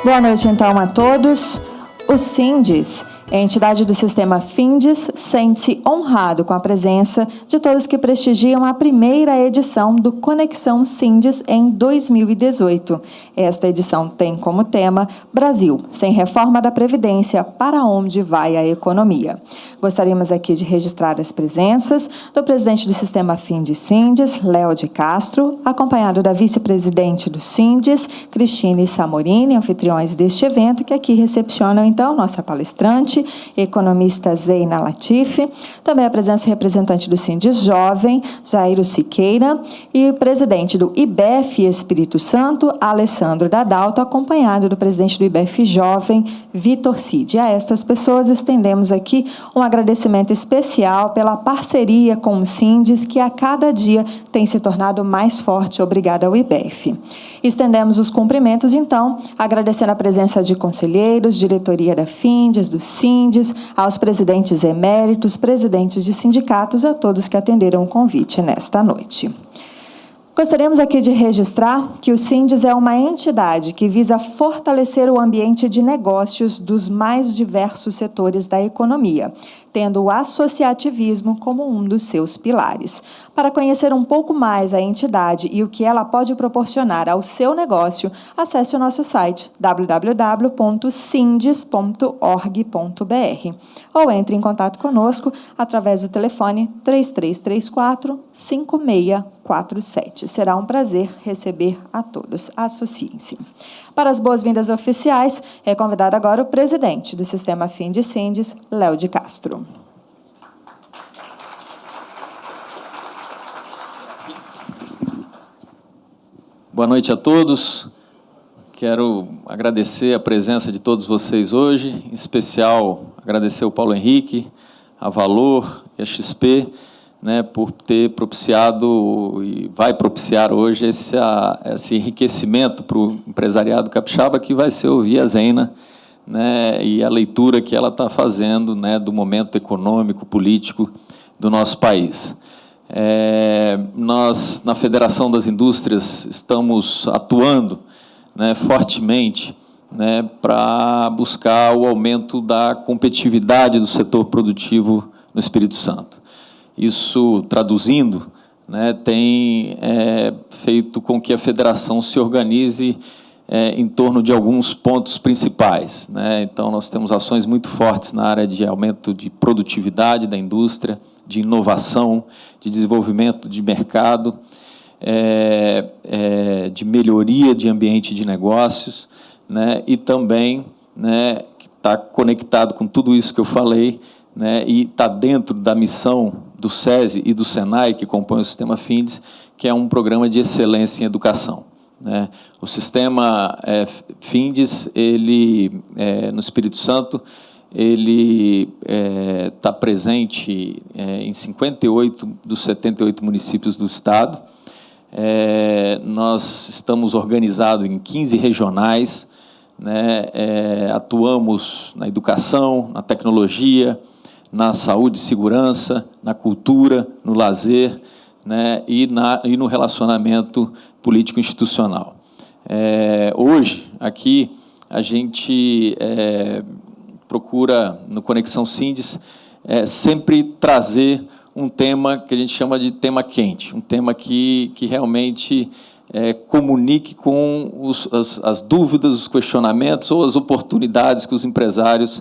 Boa noite, então, a todos. O SINDES, a entidade do sistema FINDES, sente-se honrado com a presença de todos que prestigiam a primeira edição do Conexão SINDES em 2018. Esta edição tem como tema Brasil, sem reforma da Previdência, para onde vai a economia? Gostaríamos aqui de registrar as presenças do presidente do sistema FINDES-SINDES, Léo de Castro, acompanhado da vice-presidente do SINDES, Cristine Samorini, anfitriões deste evento, que aqui recepcionam, então, nossa palestrante, economista Zeina Latifi, também a presença do representante do SINDES Jovem, Jairo Siqueira, e o presidente do IBEF Espírito Santo, Alessandro Dadalto, acompanhado do presidente do IBEF Jovem, Vitor Cid. A estas pessoas estendemos aqui um agradecimento especial pela parceria com o SINDES, que a cada dia tem se tornado mais forte. Obrigada ao IBEF. Estendemos os cumprimentos, então, agradecendo a presença de conselheiros, diretoria da FINDES, do SINDES, aos presidentes eméritos, presidentes de sindicatos, a todos que atenderam o convite nesta noite. Gostaríamos aqui de registrar que o SINDES é uma entidade que visa fortalecer o ambiente de negócios dos mais diversos setores da economia, tendo o associativismo como um dos seus pilares. Para conhecer um pouco mais a entidade e o que ela pode proporcionar ao seu negócio, acesse o nosso site www.sindes.org.br ou entre em contato conosco através do telefone 3334-5647. Será um prazer receber a todos. Associem-se. Para as boas-vindas oficiais, é convidado agora o presidente do Sistema FINDES-SINDES, Léo de Castro. Boa noite a todos. Quero agradecer a presença de todos vocês hoje, em especial agradecer ao Paulo Henrique, a Valor e a XP, por ter propiciado e vai propiciar hoje esse enriquecimento para o empresariado capixaba, que vai ser ouvir a Zeina, e a leitura que ela está fazendo, do momento econômico, político do nosso país. Nós, na Federação das Indústrias, estamos atuando fortemente para buscar o aumento da competitividade do setor produtivo no Espírito Santo. Isso, traduzindo, tem feito com que a federação se organize em torno de alguns pontos principais. Então, nós temos ações muito fortes na área de aumento de produtividade da indústria, de inovação, de desenvolvimento de mercado, de melhoria de ambiente de negócios, e também, que está conectado com tudo isso que eu falei, e está dentro da missão do SESI e do SENAI, que compõem o sistema FINDES, que é um programa de excelência em educação. O sistema FINDES, ele, no Espírito Santo, ele está presente em 58 dos 78 municípios do Estado. Nós estamos organizados em 15 regionais, atuamos na educação, na tecnologia, na saúde e segurança, na cultura, no lazer, e no relacionamento político-institucional. Hoje, aqui, a gente procura, no Conexão SINDES, sempre trazer um tema que a gente chama de tema quente, um tema que realmente comunique com as dúvidas, os questionamentos ou as oportunidades que os empresários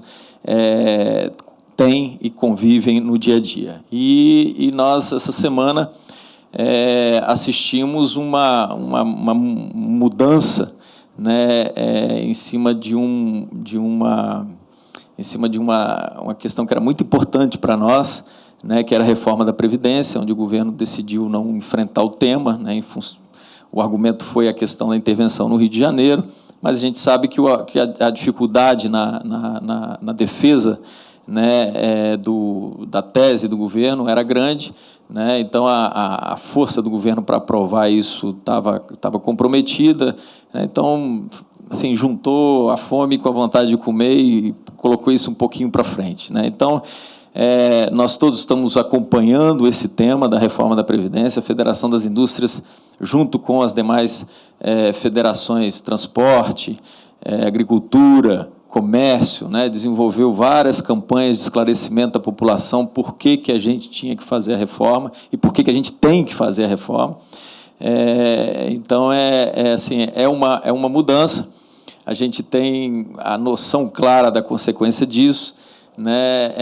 têm e convivem no dia a dia. E nós, essa semana, assistimos uma mudança, em cima de uma questão que era muito importante para nós, que era a reforma da Previdência, onde o governo decidiu não enfrentar o tema, o argumento foi a questão da intervenção no Rio de Janeiro, mas a gente sabe que a dificuldade na defesa da tese do governo era grande, então a força do governo para aprovar isso estava comprometida, então, assim, juntou a fome com a vontade de comer e colocou isso um pouquinho para frente. Então, nós todos estamos acompanhando esse tema da reforma da Previdência, a Federação das Indústrias, junto com as demais federações, transporte, agricultura, comércio, né, desenvolveu várias campanhas de esclarecimento da população por que a gente tinha que fazer a reforma e por que a gente tem que fazer a reforma. Então, assim, é uma mudança. A gente tem a noção clara da consequência disso, né,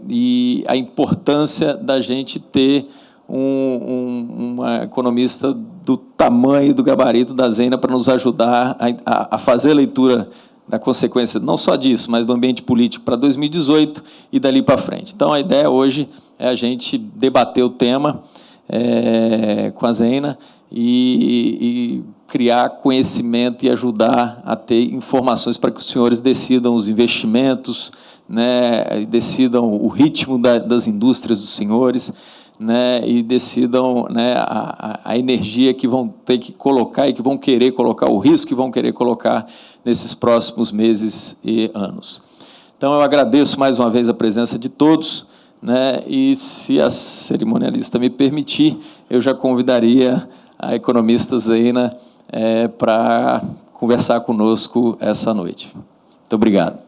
e a importância da gente ter uma economista do tamanho e do gabarito da Zena para nos ajudar a fazer a leitura da consequência, não só disso, mas do ambiente político para 2018 e dali para frente. Então, a ideia hoje é a gente debater o tema com a Zena e criar conhecimento e ajudar a ter informações para que os senhores decidam os investimentos, né, decidam o ritmo das indústrias dos senhores, né, e decidam, né, a energia que vão ter que colocar e que vão querer colocar, o risco que vão querer colocar nesses próximos meses e anos. Então, eu agradeço mais uma vez a presença de todos, né, e, se a cerimonialista me permitir, eu já convidaria a economista Zena para conversar conosco essa noite. Muito obrigado.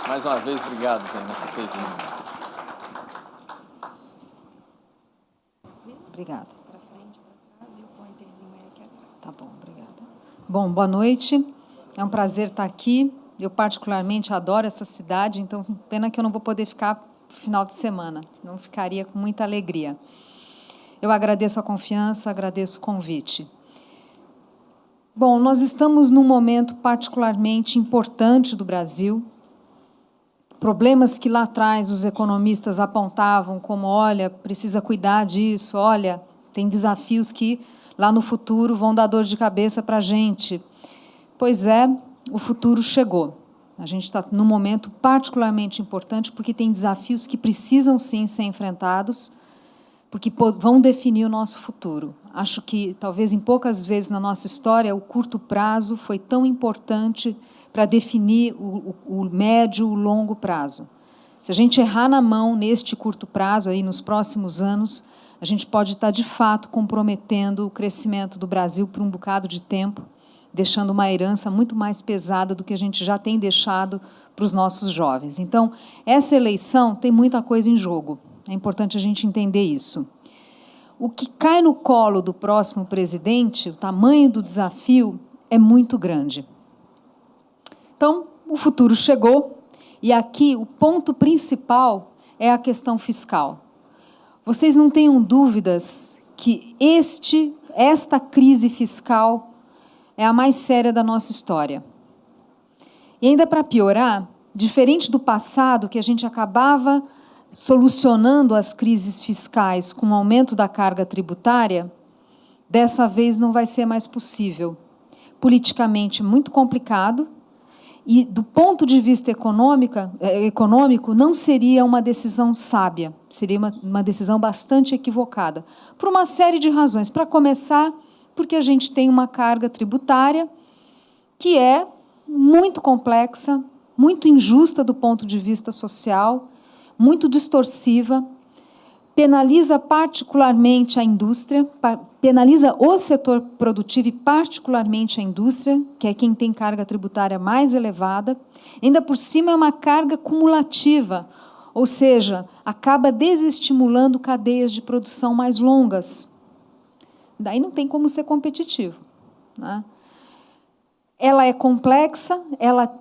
Mais uma vez, obrigado, Zena, por ter vindo. Obrigada. Tá bom, obrigada. Bom, boa noite. É um prazer estar aqui. Eu, particularmente, adoro essa cidade, então, pena que eu não vou poder ficar no final de semana. Não ficaria com muita alegria. Eu agradeço a confiança, agradeço o convite. Bom, nós estamos num momento particularmente importante do Brasil. Problemas que lá atrás os economistas apontavam como, olha, precisa cuidar disso, olha, tem desafios que lá no futuro vão dar dor de cabeça para a gente. Pois é, o futuro chegou. A gente está num momento particularmente importante porque tem desafios que precisam, sim, ser enfrentados, porque vão definir o nosso futuro. Acho que, talvez, em poucas vezes na nossa história, o curto prazo foi tão importante para definir o médio, o longo prazo. Se a gente errar na mão neste curto prazo, aí, nos próximos anos, a gente pode estar, de fato, comprometendo o crescimento do Brasil por um bocado de tempo, deixando uma herança muito mais pesada do que a gente já tem deixado para os nossos jovens. Então, essa eleição tem muita coisa em jogo. É importante a gente entender isso. O que cai no colo do próximo presidente, o tamanho do desafio, é muito grande. Então, o futuro chegou, e aqui o ponto principal é a questão fiscal. Vocês não tenham dúvidas que esta crise fiscal é a mais séria da nossa história. E ainda para piorar, diferente do passado, que a gente acabava solucionando as crises fiscais com o aumento da carga tributária, dessa vez não vai ser mais possível. Politicamente muito complicado, e do ponto de vista econômico não seria uma decisão sábia, seria uma decisão bastante equivocada, por uma série de razões. Para começar, porque a gente tem uma carga tributária que é muito complexa, muito injusta do ponto de vista social, muito distorsiva, penaliza particularmente a indústria, penaliza o setor produtivo e particularmente a indústria, que é quem tem carga tributária mais elevada. Ainda por cima é uma carga cumulativa, ou seja, acaba desestimulando cadeias de produção mais longas. Daí não tem como ser competitivo, né? Ela é complexa, ela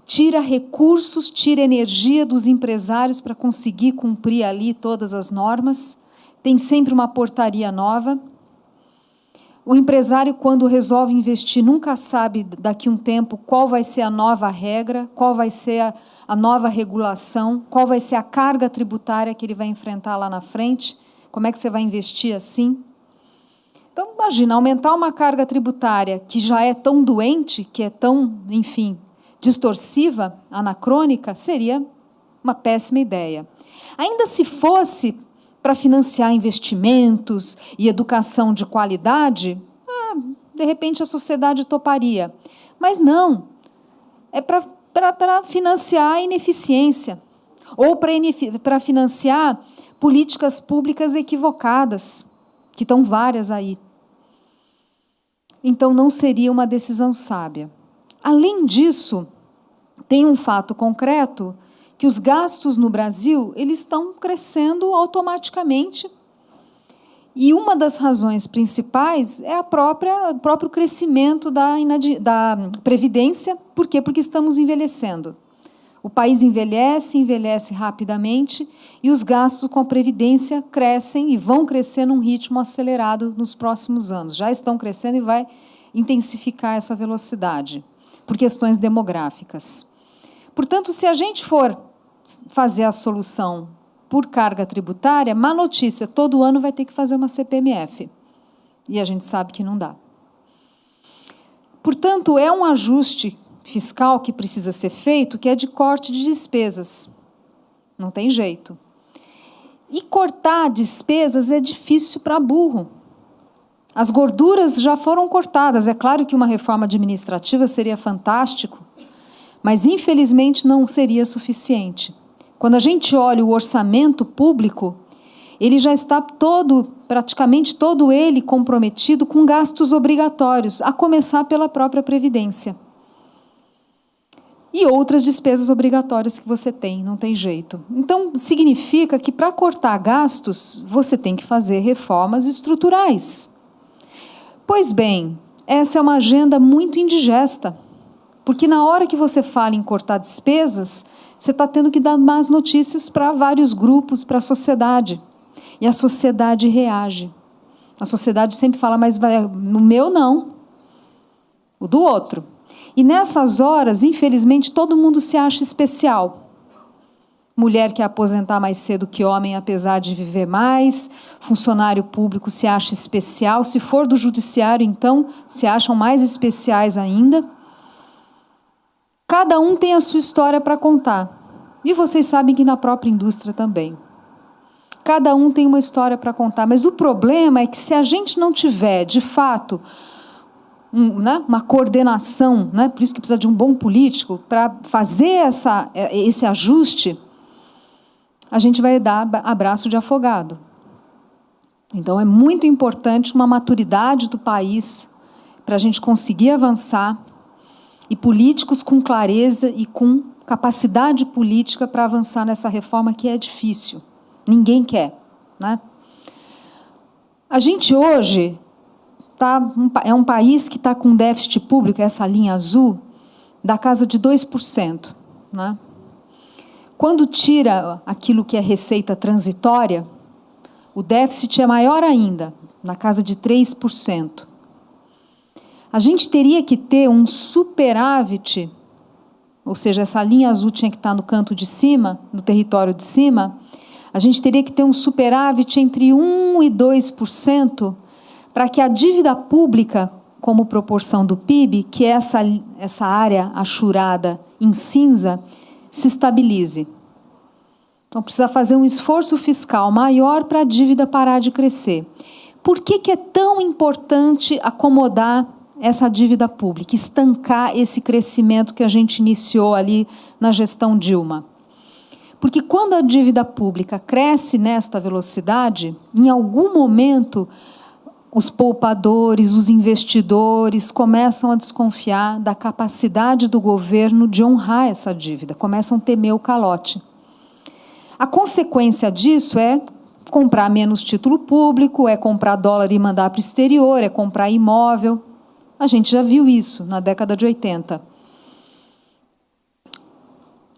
tira recursos, tira energia dos empresários para conseguir cumprir ali todas as normas. Tem sempre uma portaria nova. O empresário, quando resolve investir, nunca sabe daqui a um tempo qual vai ser a nova regra, qual vai ser a nova regulação, qual vai ser a carga tributária que ele vai enfrentar lá na frente, como é que você vai investir assim. Então, imagina, aumentar uma carga tributária que já é tão doente, que é tão, enfim, distorsiva, anacrônica, seria uma péssima ideia. Ainda se fosse para financiar investimentos e educação de qualidade, de repente a sociedade toparia. Mas não, é para financiar a ineficiência, ou para financiar políticas públicas equivocadas, que estão várias aí. então não seria uma decisão sábia. Além disso, tem um fato concreto, que os gastos no Brasil eles estão crescendo automaticamente, e uma das razões principais é o próprio crescimento da Previdência. Por quê? Porque estamos envelhecendo. O país envelhece rapidamente, e os gastos com a Previdência crescem e vão crescer num ritmo acelerado nos próximos anos. Já estão crescendo e vai intensificar essa velocidade, por questões demográficas. Portanto, se a gente for fazer a solução por carga tributária, má notícia, todo ano vai ter que fazer uma CPMF. E a gente sabe que não dá. Portanto, é um ajuste fiscal que precisa ser feito, que é de corte de despesas. Não tem jeito. E cortar despesas é difícil para burro. As gorduras já foram cortadas. É claro que uma reforma administrativa seria fantástico, mas, infelizmente, não seria suficiente. Quando a gente olha o orçamento público, ele já está praticamente todo ele comprometido com gastos obrigatórios, a começar pela própria Previdência. E outras despesas obrigatórias que você tem, não tem jeito. Então, significa que, para cortar gastos, você tem que fazer reformas estruturais. Pois bem, essa é uma agenda muito indigesta, porque na hora que você fala em cortar despesas, você está tendo que dar más notícias para vários grupos, para a sociedade. E a sociedade reage. A sociedade sempre fala, mas no meu não, o do outro. E nessas horas, infelizmente, todo mundo se acha especial. Mulher quer aposentar mais cedo que homem, apesar de viver mais. Funcionário público se acha especial. Se for do judiciário, então, se acham mais especiais ainda. Cada um tem a sua história para contar. E vocês sabem que na própria indústria também. Cada um tem uma história para contar. Mas o problema é que, se a gente não tiver, de fato, uma coordenação, por isso que precisa de um bom político, para fazer esse ajuste, a gente vai dar abraço de afogado. Então, é muito importante uma maturidade do país para a gente conseguir avançar, e políticos com clareza e com capacidade política para avançar nessa reforma que é difícil. Ninguém quer. A gente hoje é um país que está com déficit público, essa linha azul, da casa de 2%. Quando tira aquilo que é receita transitória, o déficit é maior ainda, na casa de 3%. A gente teria que ter um superávit, ou seja, essa linha azul tinha que estar no canto de cima, no território de cima, a gente teria que ter um superávit entre 1% e 2%, para que a dívida pública, como proporção do PIB, que é essa área achurada em cinza, se estabilize. Então, precisa fazer um esforço fiscal maior para a dívida parar de crescer. Por que é tão importante acomodar essa dívida pública, estancar esse crescimento que a gente iniciou ali na gestão Dilma? Porque quando a dívida pública cresce nesta velocidade, em algum momento os poupadores, os investidores começam a desconfiar da capacidade do governo de honrar essa dívida, começam a temer o calote. A consequência disso é comprar menos título público, é comprar dólar e mandar para o exterior, é comprar imóvel. A gente já viu isso na década de 80.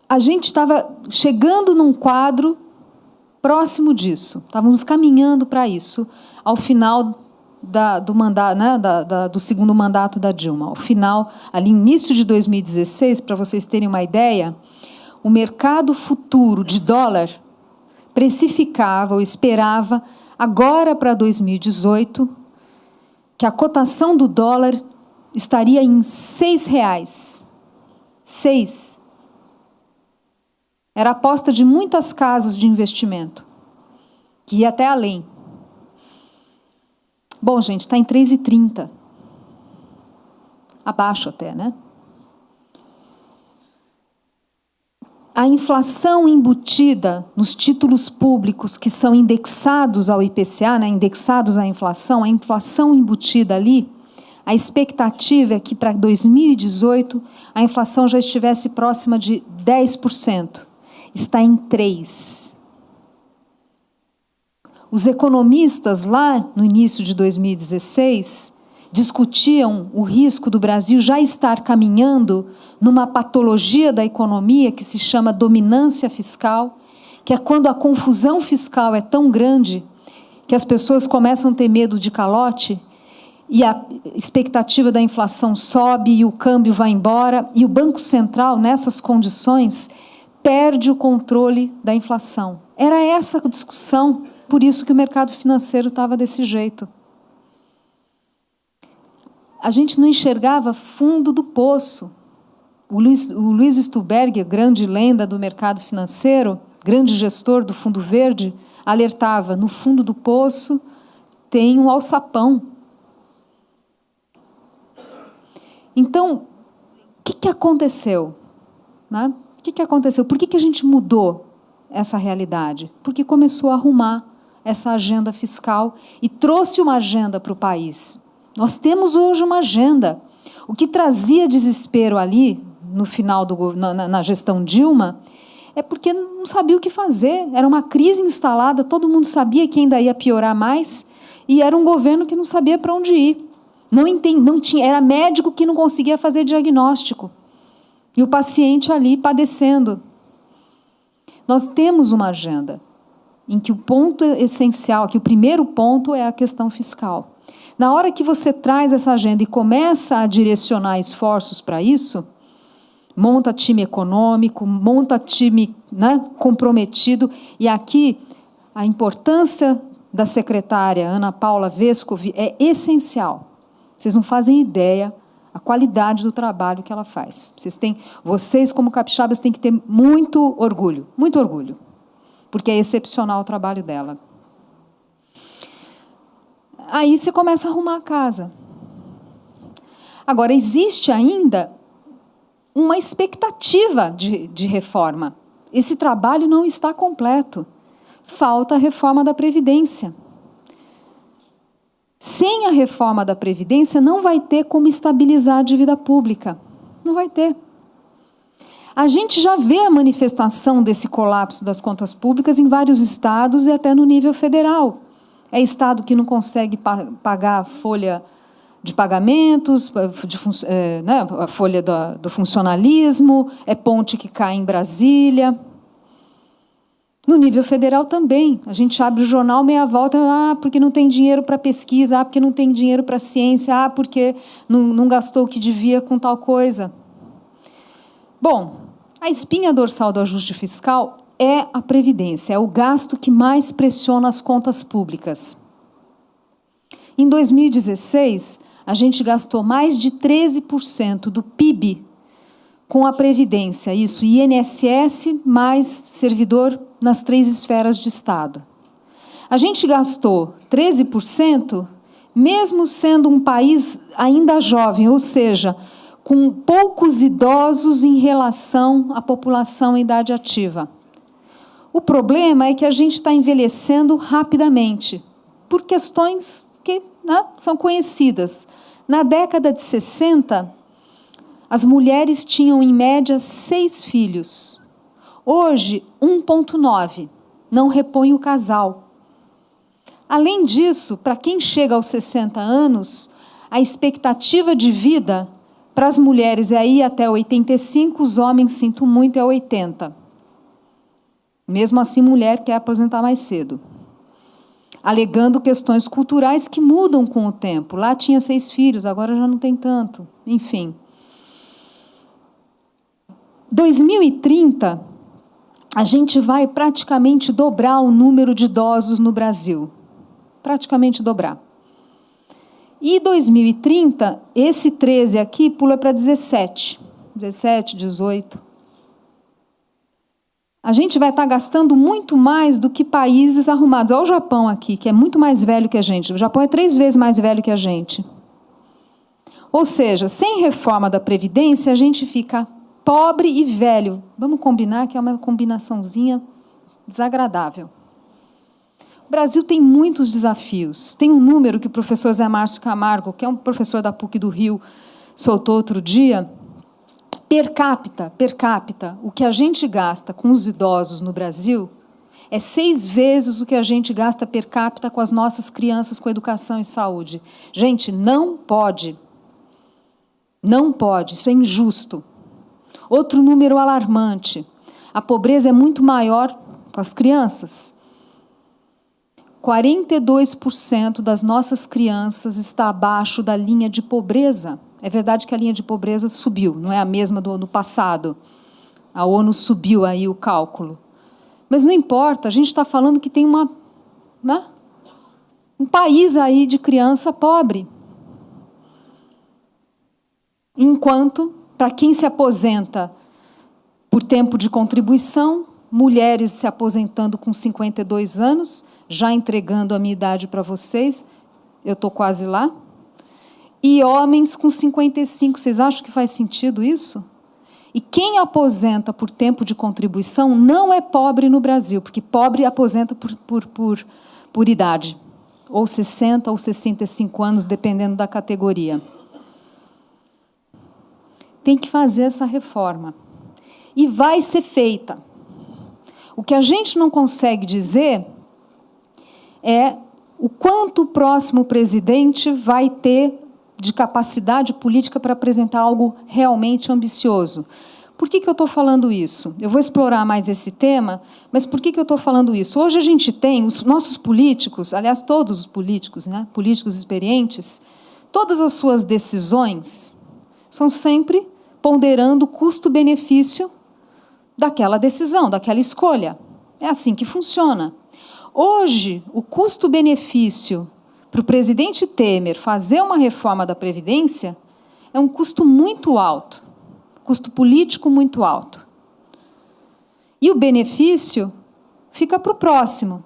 A gente estava chegando num quadro próximo disso. Estávamos caminhando para isso ao final do segundo mandato da Dilma. Ao final, ali início de 2016, para vocês terem uma ideia, o mercado futuro de dólar precificava ou esperava, agora para 2018, que a cotação do dólar estaria em R$6. 6. Era a aposta de muitas casas de investimento, que ia até além. Bom, gente, está em 3,30. Abaixo até, A inflação embutida nos títulos públicos que são indexados ao IPCA, indexados à inflação, a inflação embutida ali, A expectativa é que para 2018 a inflação já estivesse próxima de 10%. Está em 3%. Os economistas lá no início de 2016 discutiam o risco do Brasil já estar caminhando numa patologia da economia que se chama dominância fiscal, que é quando a confusão fiscal é tão grande que as pessoas começam a ter medo de calote e a expectativa da inflação sobe e o câmbio vai embora e o Banco Central, nessas condições, perde o controle da inflação. Era essa a discussão, por isso que o mercado financeiro estava desse jeito. A gente não enxergava fundo do poço. O Luiz Stuberger, grande lenda do mercado financeiro, grande gestor do Fundo Verde, alertava, no fundo do poço tem um alçapão. Então, o que aconteceu? Né? O que aconteceu? Por que a gente mudou essa realidade? Porque começou a arrumar essa agenda fiscal e trouxe uma agenda para o país. Nós temos hoje uma agenda. O que trazia desespero ali, no final na gestão Dilma, é porque não sabia o que fazer. Era uma crise instalada, todo mundo sabia que ainda ia piorar mais, e era um governo que não sabia para onde ir. Não tinha, era médico que não conseguia fazer diagnóstico. E o paciente ali padecendo. Nós temos uma agenda em que o ponto essencial, que o primeiro ponto é a questão fiscal. Na hora que você traz essa agenda e começa a direcionar esforços para isso, monta time econômico, monta time, né, comprometido, e aqui a importância da secretária Ana Paula Vescovi é essencial. Vocês não fazem ideia a qualidade do trabalho que ela faz. Vocês como capixabas, têm que ter muito orgulho, porque é excepcional o trabalho dela. Aí você começa a arrumar a casa. Agora, existe ainda uma expectativa de reforma. Esse trabalho não está completo. Falta a reforma da Previdência. Sem a reforma da Previdência, não vai ter como estabilizar a dívida pública. Não vai ter. A gente já vê a manifestação desse colapso das contas públicas em vários estados e até no nível federal. É estado que não consegue pagar a folha de pagamentos, a folha do funcionalismo, é ponte que cai em Brasília. No nível federal também. A gente abre o jornal meia volta, porque não tem dinheiro para pesquisa, porque não tem dinheiro para ciência, porque não gastou o que devia com tal coisa. Bom, a espinha dorsal do ajuste fiscal é a Previdência, é o gasto que mais pressiona as contas públicas. Em 2016, a gente gastou mais de 13% do PIB com a Previdência, isso, INSS mais servidor nas 3 esferas de Estado. A gente gastou 13%, mesmo sendo um país ainda jovem, ou seja, com poucos idosos em relação à população em idade ativa. O problema é que a gente está envelhecendo rapidamente, por questões que, né, são conhecidas. Na década de 60, as mulheres tinham, em média, 6 filhos. Hoje, 1,9. Não repõe o casal. Além disso, para quem chega aos 60 anos, a expectativa de vida para as mulheres é ir até 85, os homens, sinto muito, é 80. Mesmo assim, mulher quer aposentar mais cedo, alegando questões culturais que mudam com o tempo. Lá tinha 6 filhos, agora já não tem tanto. Enfim. 2030, a gente vai praticamente dobrar o número de idosos no Brasil. Praticamente dobrar. E 2030, esse 13 aqui pula para 17. 17, 18. A gente vai estar gastando muito mais do que países arrumados. Olha o Japão aqui, que é muito mais velho que a gente. O Japão é 3 vezes mais velho que a gente. Ou seja, sem reforma da Previdência, a gente fica pobre e velho. Vamos combinar que é uma combinaçãozinha desagradável. O Brasil tem muitos desafios. Tem um número que o professor Zé Márcio Camargo, que é um professor da PUC do Rio, soltou outro dia. Per capita, o que a gente gasta com os idosos no Brasil é 6 vezes o que a gente gasta per capita com as nossas crianças com educação e saúde. Gente, não pode. Não pode, isso é injusto. Outro número alarmante. A pobreza é muito maior com as crianças. 42% das nossas crianças está abaixo da linha de pobreza. É verdade que a linha de pobreza subiu, não é a mesma do ano passado. A ONU subiu aí o cálculo. Mas não importa, a gente está falando que tem um país aí de criança pobre. Enquanto, para quem se aposenta por tempo de contribuição, mulheres se aposentando com 52 anos, já entregando a minha idade para vocês, eu estou quase lá, e homens com 55. Vocês acham que faz sentido isso? E quem aposenta por tempo de contribuição não é pobre no Brasil, porque pobre aposenta por idade, ou 60 ou 65 anos, dependendo da categoria. Tem que fazer essa reforma. E vai ser feita. O que a gente não consegue dizer é o quanto o próximo presidente vai ter de capacidade política para apresentar algo realmente ambicioso. Por que eu estou falando isso? Eu vou explorar mais esse tema, mas por que eu estou falando isso? Hoje a gente tem os nossos políticos, aliás, todos os políticos, né, políticos experientes, todas as suas decisões são sempre ponderando o custo-benefício daquela decisão, daquela escolha. É assim que funciona. Hoje, o custo-benefício para o presidente Temer fazer uma reforma da Previdência é um custo muito alto, custo político muito alto. E o benefício fica para o próximo.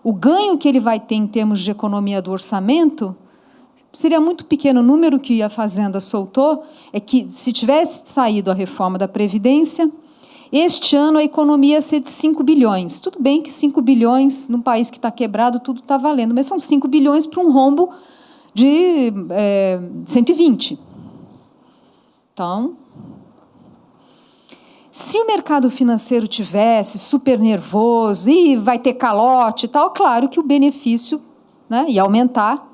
O ganho que ele vai ter em termos de economia do orçamento seria muito pequeno. O número que a Fazenda soltou é que, se tivesse saído a reforma da Previdência, este ano a economia ia ser de 5 bilhões. Tudo bem que 5 bilhões, num país que está quebrado, tudo está valendo, mas são 5 bilhões para um rombo de 120. Então, se o mercado financeiro tivesse super nervoso, e vai ter calote e tal, claro que o benefício, né, ia aumentar.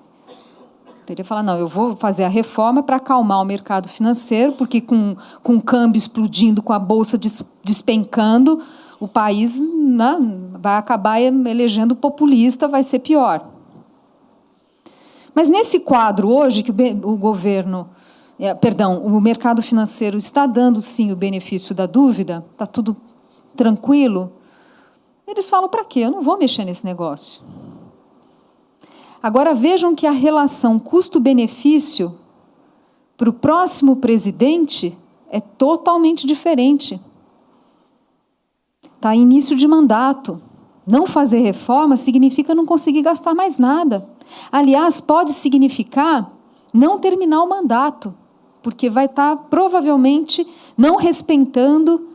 Teria que falar, não, eu vou fazer a reforma para acalmar o mercado financeiro, porque com o câmbio explodindo, com a bolsa despencando, o país, né, vai acabar elegendo populista, vai ser pior. Mas nesse quadro hoje, que o governo, o mercado financeiro está dando, sim, o benefício da dúvida, está tudo tranquilo, eles falam, para quê? Eu não vou mexer nesse negócio. Agora, vejam que a relação custo-benefício para o próximo presidente é totalmente diferente. Está em início de mandato. Não fazer reforma significa não conseguir gastar mais nada. Aliás, pode significar não terminar o mandato, porque vai estar, provavelmente, não respeitando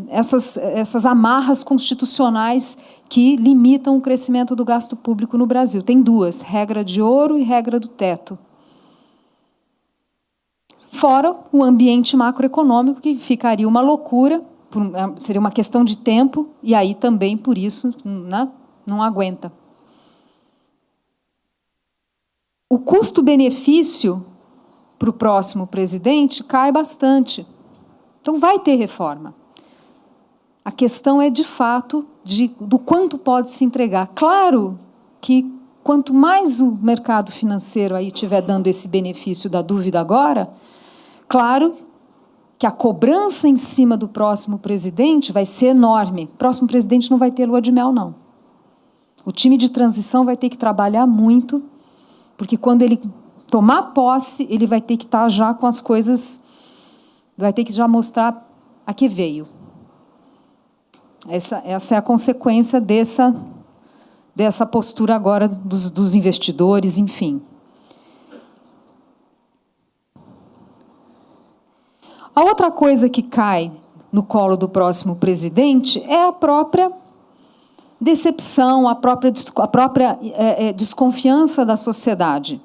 essas amarras constitucionais que limitam o crescimento do gasto público no Brasil. Tem duas, regra de ouro e regra do teto. Fora o ambiente macroeconômico, que ficaria uma loucura, seria uma questão de tempo, e aí também, por isso, né, não aguenta. O custo-benefício para o próximo presidente cai bastante. Então, vai ter reforma. A questão é, de fato, do quanto pode se entregar. Claro que, quanto mais o mercado financeiro aí estiver dando esse benefício da dúvida agora, claro que a cobrança em cima do próximo presidente vai ser enorme. O próximo presidente não vai ter lua de mel, não. O time de transição vai ter que trabalhar muito, porque quando ele tomar posse, ele vai ter que estar já com as coisas, vai ter que já mostrar a que veio. Essa é a consequência dessa postura agora dos investidores, enfim. A outra coisa que cai no colo do próximo presidente é a própria decepção, a própria desconfiança da sociedade.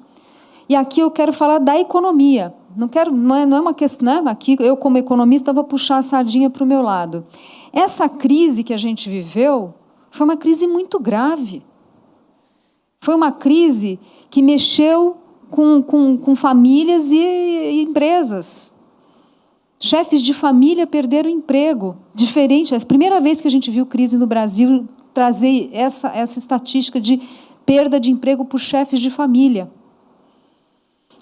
E aqui eu quero falar da economia. Não é uma questão, né? Aqui eu, como economista, vou puxar a sardinha para o meu lado. Essa crise que a gente viveu foi uma crise muito grave. Foi uma crise que mexeu com famílias e empresas. Chefes de família perderam o emprego. Diferente, é a primeira vez que a gente viu crise no Brasil trazer essa estatística de perda de emprego por chefes de família.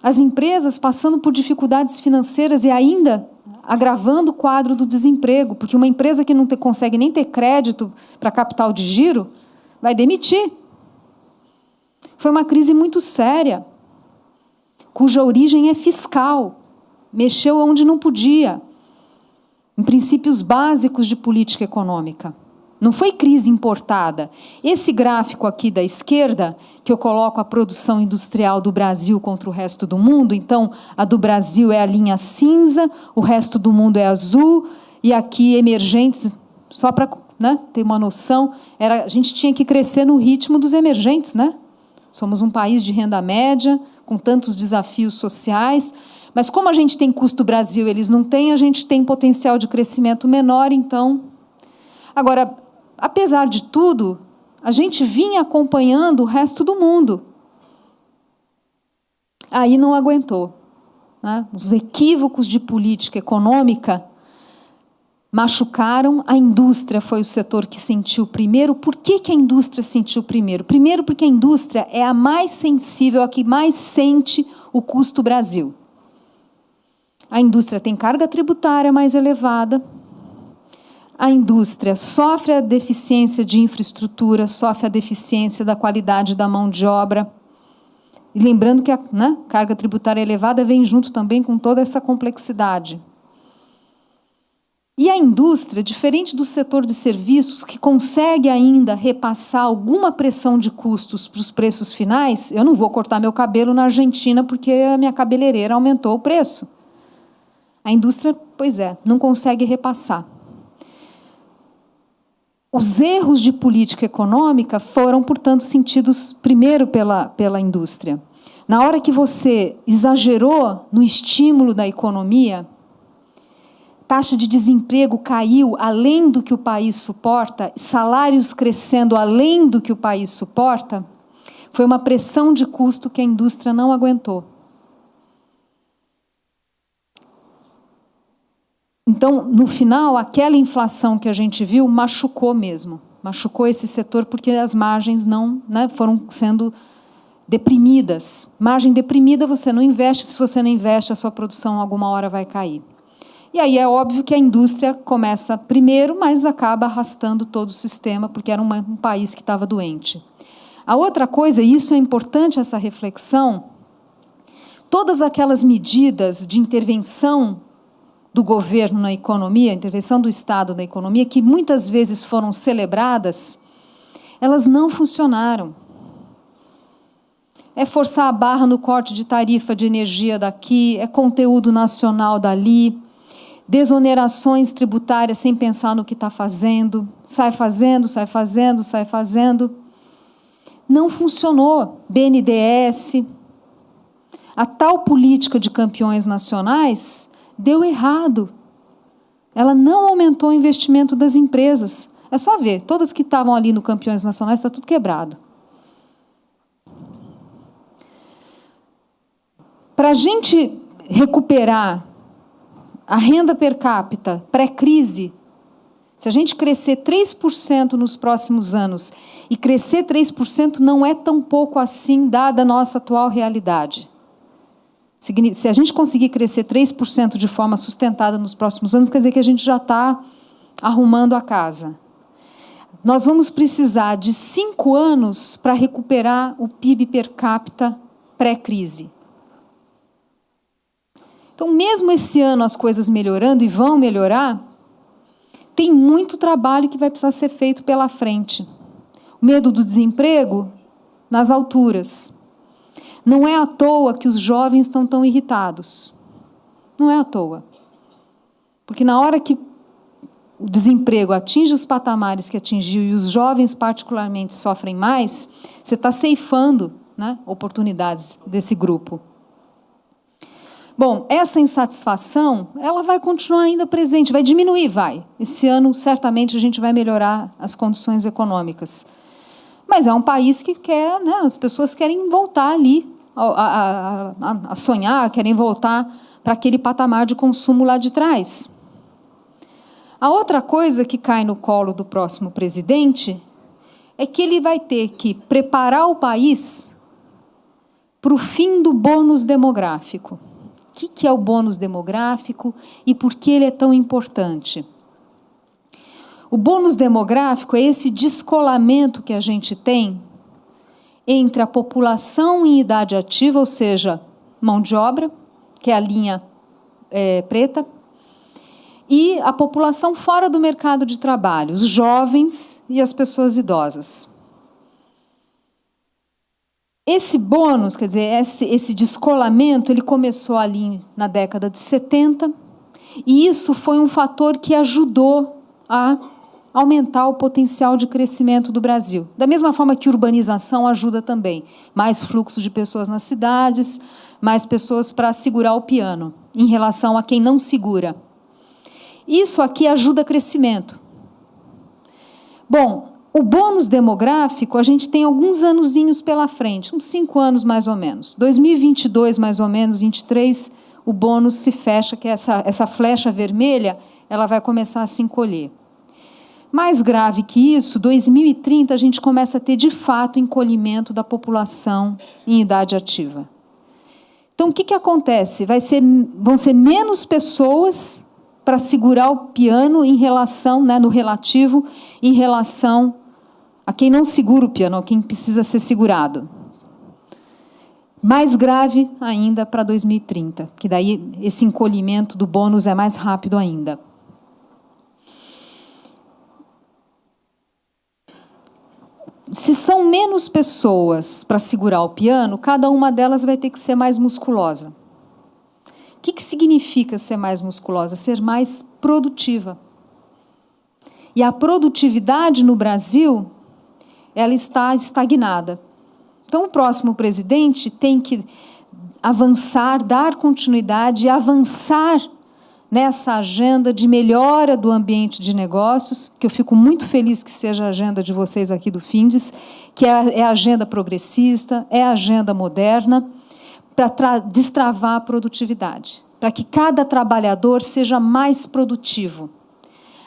As empresas passando por dificuldades financeiras e ainda agravando o quadro do desemprego, porque uma empresa que não consegue nem ter crédito para capital de giro vai demitir. Foi uma crise muito séria, cuja origem é fiscal, mexeu onde não podia, em princípios básicos de política econômica. Não foi crise importada. Esse gráfico aqui da esquerda, que eu coloco a produção industrial do Brasil contra o resto do mundo, então a do Brasil é a linha cinza, o resto do mundo é azul, e aqui emergentes, só para, né, ter uma noção, a gente tinha que crescer no ritmo dos emergentes, né? Somos um país de renda média, com tantos desafios sociais, mas como a gente tem custo Brasil, eles não têm, a gente tem potencial de crescimento menor, então... Agora, apesar de tudo, a gente vinha acompanhando o resto do mundo. Aí não aguentou, né? Os equívocos de política econômica machucaram. A indústria foi o setor que sentiu primeiro. Por que a indústria sentiu primeiro? Primeiro porque a indústria é a mais sensível, a que mais sente o custo Brasil. A indústria tem carga tributária mais elevada, a indústria sofre a deficiência de infraestrutura, sofre a deficiência da qualidade da mão de obra. E lembrando que a carga tributária elevada vem junto também com toda essa complexidade. E a indústria, diferente do setor de serviços, que consegue ainda repassar alguma pressão de custos para os preços finais, eu não vou cortar meu cabelo na Argentina porque a minha cabeleireira aumentou o preço. A indústria, pois é, não consegue repassar. Os erros de política econômica foram, portanto, sentidos primeiro pela indústria. Na hora que você exagerou no estímulo da economia, taxa de desemprego caiu além do que o país suporta, salários crescendo além do que o país suporta, foi uma pressão de custo que a indústria não aguentou. Então, no final, aquela inflação que a gente viu machucou mesmo. Machucou esse setor porque as margens não, né, foram sendo deprimidas. Margem deprimida, você não investe. Se você não investe, a sua produção alguma hora vai cair. E aí é óbvio que a indústria começa primeiro, mas acaba arrastando todo o sistema, porque era um país que estava doente. A outra coisa, e isso é importante, essa reflexão, todas aquelas medidas de intervenção do governo na economia, a intervenção do Estado na economia, que muitas vezes foram celebradas, elas não funcionaram. É forçar a barra no corte de tarifa de energia daqui, é conteúdo nacional dali, desonerações tributárias sem pensar no que está fazendo, sai fazendo. Não funcionou. BNDES, a tal política de campeões nacionais deu errado. Ela não aumentou o investimento das empresas. É só ver, todas que estavam ali no Campeões Nacionais, está tudo quebrado. Para a gente recuperar a renda per capita pré-crise, se a gente crescer 3% nos próximos anos, e crescer 3% não é tão pouco assim, dada a nossa atual realidade. Se a gente conseguir crescer 3% de forma sustentada nos próximos anos, quer dizer que a gente já está arrumando a casa. Nós vamos precisar de 5 anos para recuperar o PIB per capita pré-crise. Então, mesmo esse ano as coisas melhorando e vão melhorar, tem muito trabalho que vai precisar ser feito pela frente. O medo do desemprego nas alturas. Não é à toa que os jovens estão tão irritados. Não é à toa. Porque na hora que o desemprego atinge os patamares que atingiu e os jovens particularmente sofrem mais, você está ceifando, né, oportunidades desse grupo. Bom, essa insatisfação, ela vai continuar ainda presente, vai diminuir, vai. Esse ano, certamente, a gente vai melhorar as condições econômicas. Mas é um país que quer, né, as pessoas querem voltar ali a sonhar, querem voltar para aquele patamar de consumo lá de trás. A outra coisa que cai no colo do próximo presidente é que ele vai ter que preparar o país para o fim do bônus demográfico. O que é o bônus demográfico e por que ele é tão importante? O bônus demográfico é esse descolamento que a gente tem entre a população em idade ativa, ou seja, mão de obra, que é a linha preta, e a população fora do mercado de trabalho, os jovens e as pessoas idosas. Esse bônus, quer dizer, esse descolamento, ele começou ali na década de 70, e isso foi um fator que ajudou a aumentar o potencial de crescimento do Brasil. Da mesma forma que urbanização ajuda também. Mais fluxo de pessoas nas cidades, mais pessoas para segurar o piano, em relação a quem não segura. Isso aqui ajuda crescimento. Bom, o bônus demográfico, a gente tem alguns anozinhos pela frente, uns 5 anos mais ou menos. 2022, mais ou menos, 2023, o bônus se fecha, que é essa flecha vermelha, ela vai começar a se encolher. Mais grave que isso, 2030, a gente começa a ter, de fato, encolhimento da população em idade ativa. Então, o que acontece? Vão ser menos pessoas para segurar o piano em relação, né, no relativo, em relação a quem não segura o piano, a quem precisa ser segurado. Mais grave ainda para 2030, que daí esse encolhimento do bônus é mais rápido ainda. Se são menos pessoas para segurar o piano, cada uma delas vai ter que ser mais musculosa. O que significa ser mais musculosa? Ser mais produtiva. E a produtividade no Brasil, ela está estagnada. Então, o próximo presidente tem que avançar, dar continuidade e avançar nessa agenda de melhora do ambiente de negócios, que eu fico muito feliz que seja a agenda de vocês aqui do Findes, que é a agenda progressista, é a agenda moderna, para destravar a produtividade, para que cada trabalhador seja mais produtivo.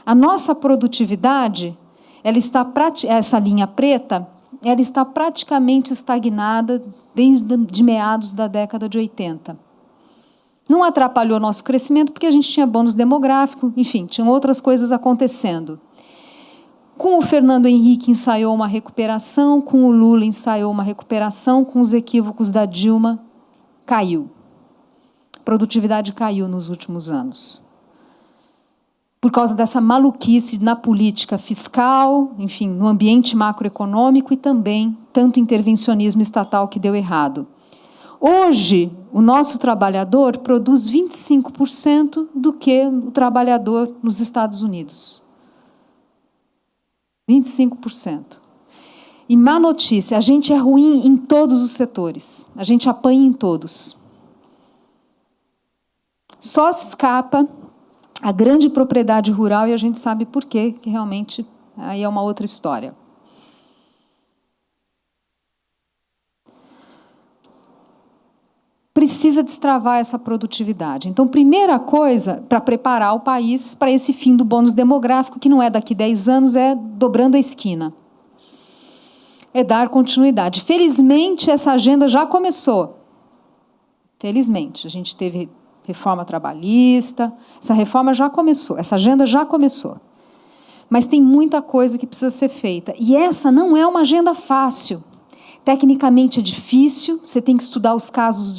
A nossa produtividade, essa linha preta, ela está praticamente estagnada desde meados da década de 80. Não atrapalhou nosso crescimento porque a gente tinha bônus demográfico, enfim, tinham outras coisas acontecendo. Com o Fernando Henrique ensaiou uma recuperação, com o Lula ensaiou uma recuperação, com os equívocos da Dilma, caiu. A produtividade caiu nos últimos anos. Por causa dessa maluquice na política fiscal, enfim, no ambiente macroeconômico e também tanto intervencionismo estatal que deu errado. Hoje, o nosso trabalhador produz 25% do que o trabalhador nos Estados Unidos. 25%. E má notícia, a gente é ruim em todos os setores. A gente apanha em todos. Só se escapa a grande propriedade rural e a gente sabe por quê, que realmente aí é uma outra história. Precisa destravar essa produtividade. Então, primeira coisa, para preparar o país para esse fim do bônus demográfico, que não é daqui 10 anos, é dobrando a esquina. É dar continuidade. Felizmente, essa agenda já começou. Felizmente, a gente teve reforma trabalhista, essa reforma já começou, essa agenda já começou. Mas tem muita coisa que precisa ser feita. E essa não é uma agenda fácil. Tecnicamente é difícil, você tem que estudar os casos,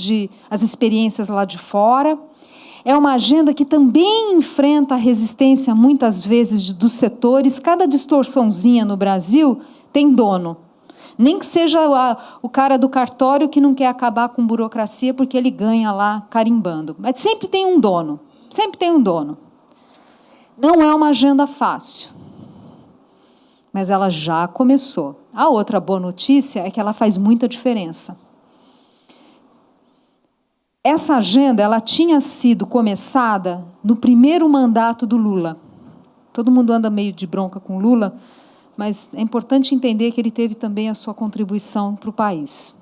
as experiências lá de fora. É uma agenda que também enfrenta a resistência, muitas vezes, dos setores. Cada distorçãozinha no Brasil tem dono. Nem que seja o cara do cartório que não quer acabar com burocracia porque ele ganha lá carimbando. Mas sempre tem um dono, sempre tem um dono. Não é uma agenda fácil, mas ela já começou. A outra boa notícia é que ela faz muita diferença. Essa agenda, ela tinha sido começada no primeiro mandato do Lula. Todo mundo anda meio de bronca com o Lula, mas é importante entender que ele teve também a sua contribuição para o país,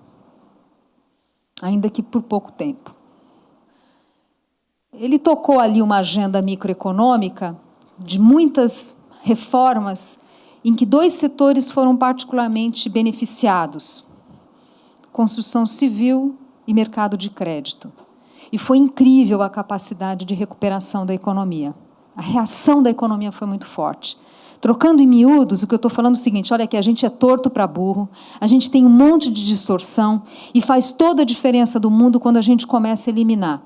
ainda que por pouco tempo. Ele tocou ali uma agenda microeconômica de muitas reformas em que 2 setores foram particularmente beneficiados: construção civil e mercado de crédito. E foi incrível a capacidade de recuperação da economia. A reação da economia foi muito forte. Trocando em miúdos, o que eu estou falando é o seguinte: olha aqui, a gente é torto para burro, a gente tem um monte de distorção e faz toda a diferença do mundo quando a gente começa a eliminar.